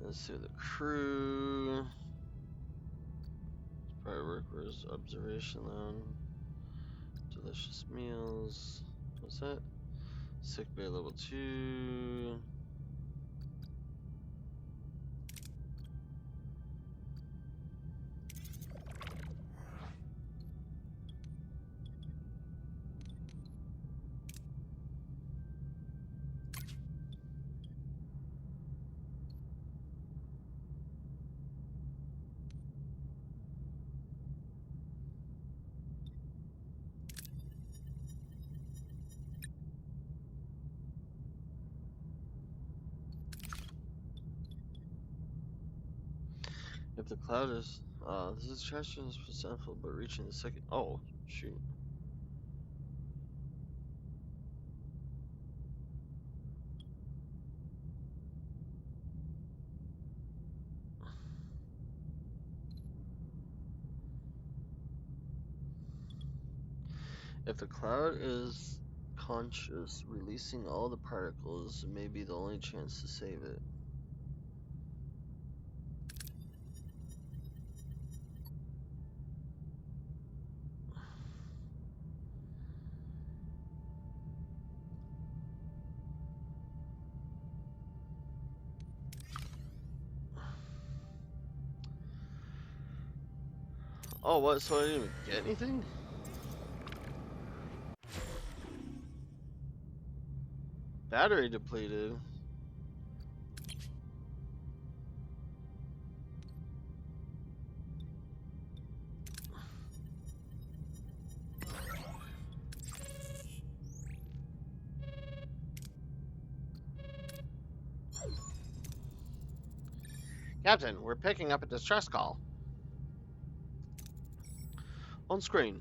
Let's see the crew. Prior workers observation lounge. Delicious meals. What's that? Sick bay level 2. If the cloud is, this extraction is successful, but reaching the second. Oh, shoot. If the cloud is conscious, releasing all the particles may be the only chance to save it. Oh, what? So I didn't even get anything? Battery depleted. Captain, we're picking up a distress call. On screen.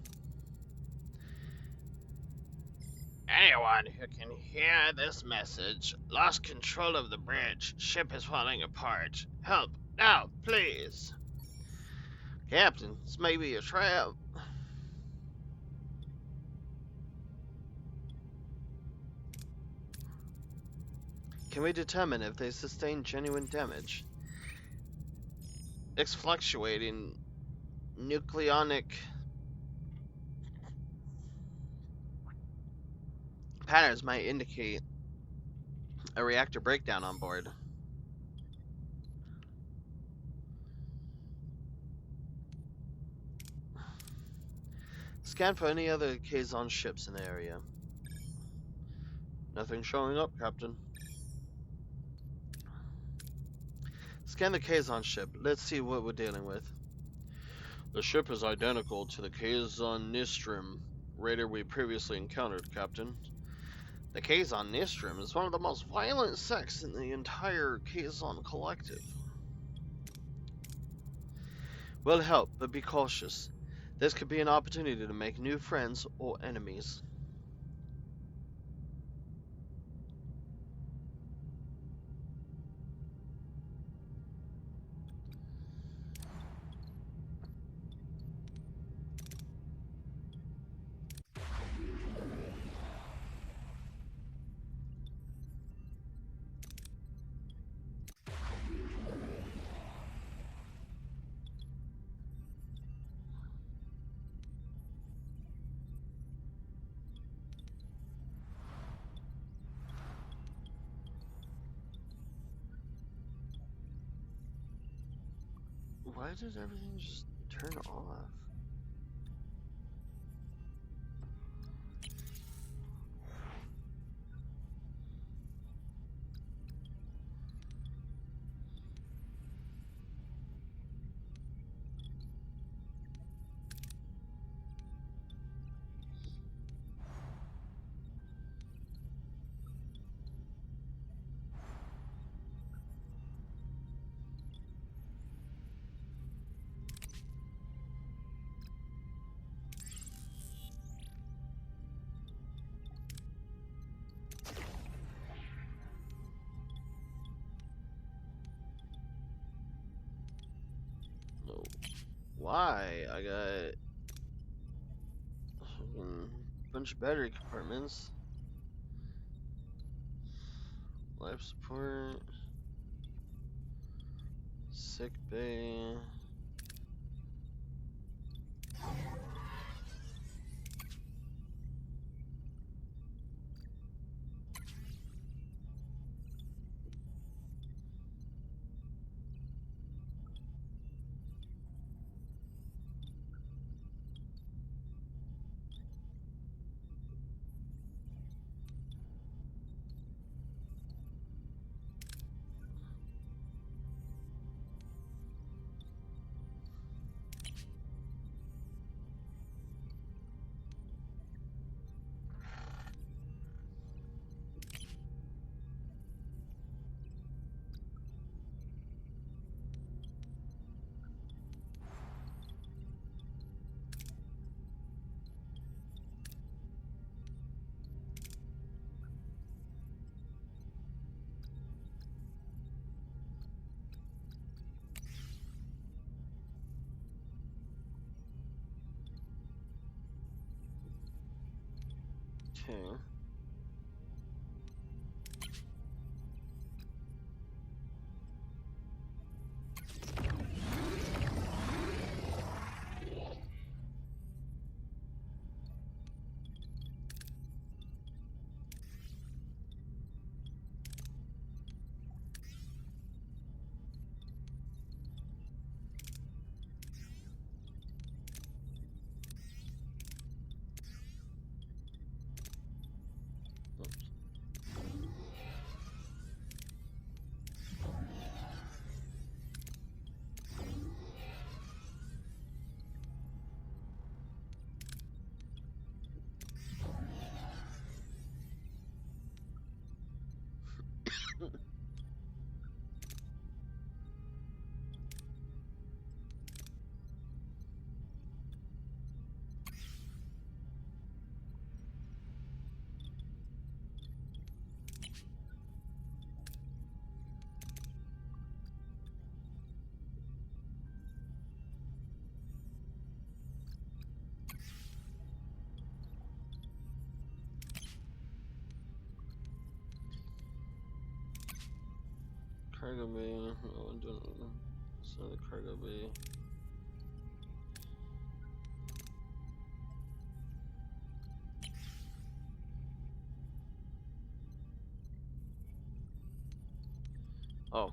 Anyone who can hear this message, lost control of the bridge. Ship is falling apart. Help, now, please. Captain, this may be a trap. Can we determine if they sustain genuine damage? It's fluctuating. Nucleonic patterns might indicate a reactor breakdown on board. Scan for any other Kazon ships in the area. Nothing showing up, Captain. Scan the Kazon ship. Let's see what we're dealing with. The ship is identical to the Kazon Nistrim raider we previously encountered, Captain. The Kazon Nistrim is one of the most violent sects in the entire Kazon collective. We'll help, but be cautious. This could be an opportunity to make new friends or enemies. Why did everything just turn off? No. Why? I got a bunch of battery compartments. Life support. Sick bay. Okay. Cargo bay. No, I'm doing it. It's not the cargo bay. Oh,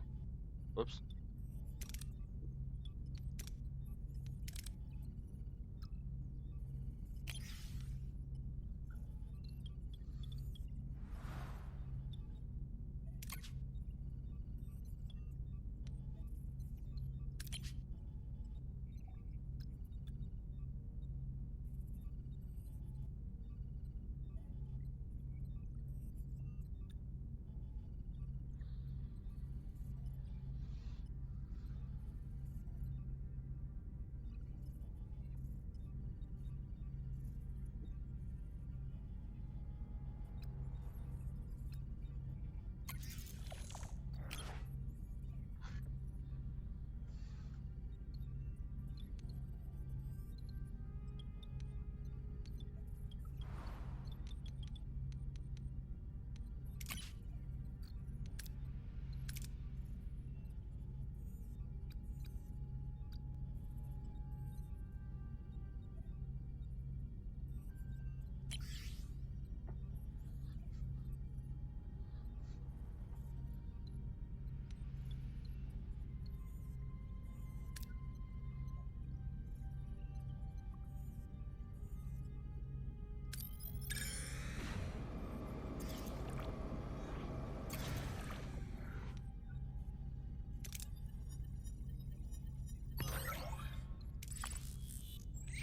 whoops.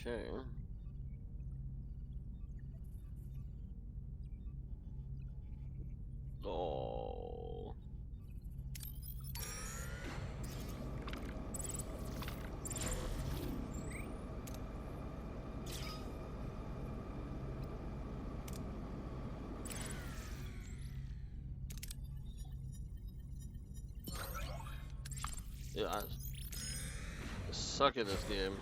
Okay. Oh. Yeah, I suck at this game.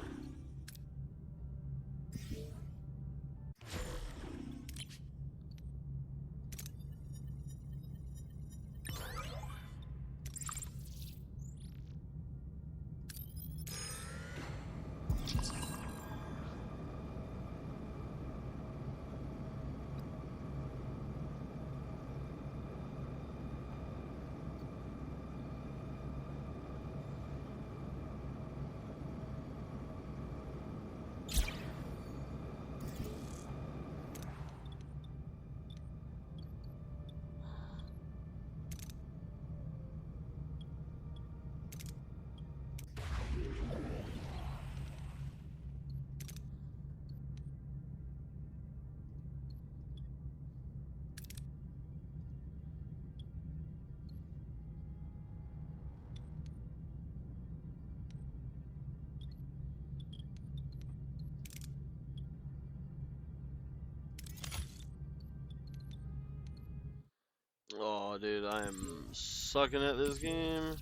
Oh, dude, I am sucking at this game.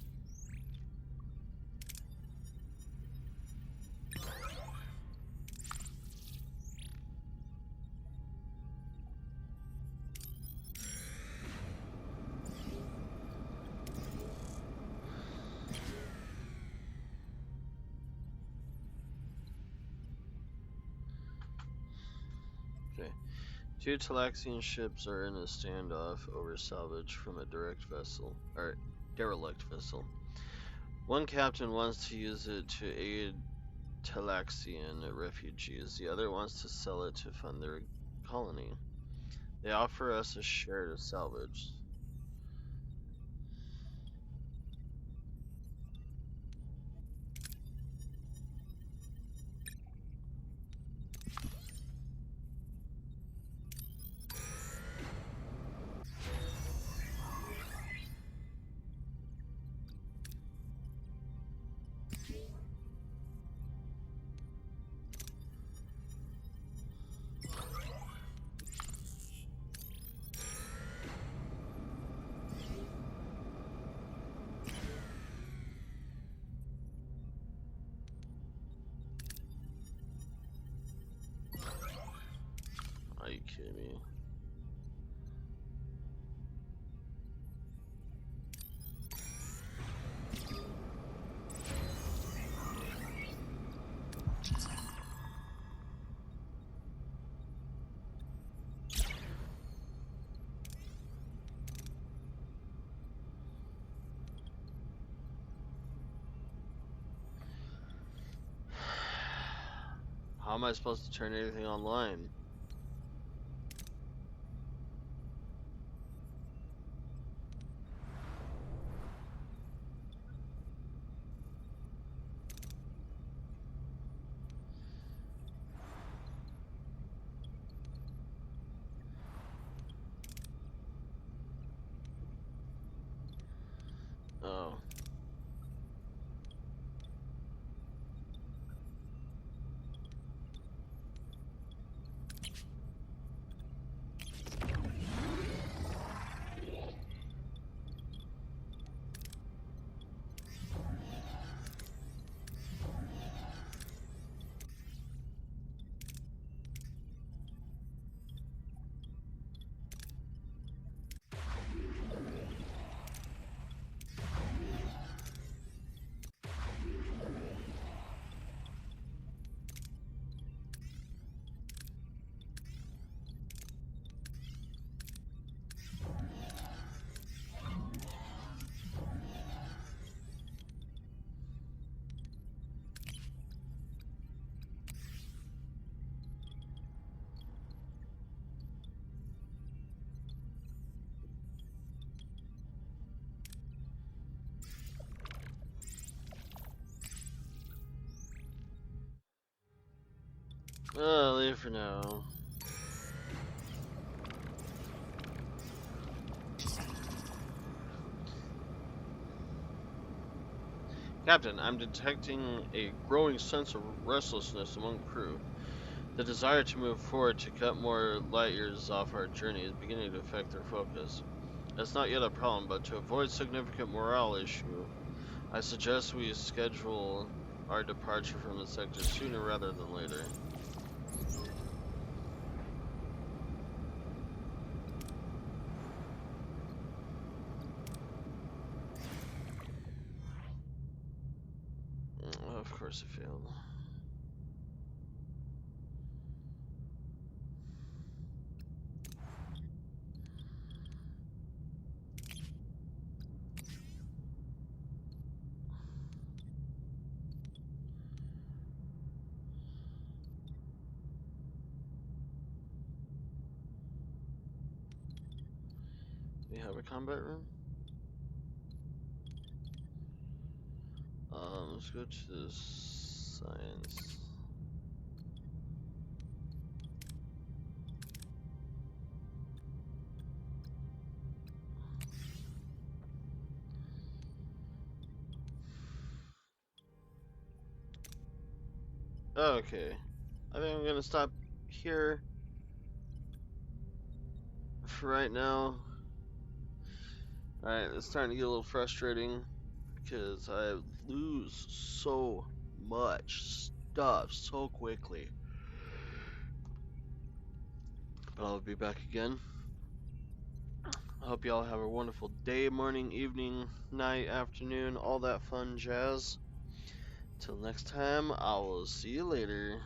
Okay. 2 Talaxian ships are in a standoff over salvage from a derelict vessel. One captain wants to use it to aid Talaxian refugees. The other wants to sell it to fund their colony. They offer us a share to salvage. Are you kidding me? How am I supposed to turn anything online? Oh. I'll leave for now. Captain, I'm detecting a growing sense of restlessness among crew. The desire to move forward to cut more light years off our journey is beginning to affect their focus. That's not yet a problem, but to avoid significant morale issue, I suggest we schedule our departure from the sector sooner rather than later. Of course it failed. We have a combat room? Let's go to the science. Okay. I think I'm gonna stop here for right now. Alright, it's starting to get a little frustrating because I lose so much stuff so quickly. But I'll be back again. I hope y'all have a wonderful day, morning, evening, night, afternoon, all that fun jazz. Till next time, I will see you later.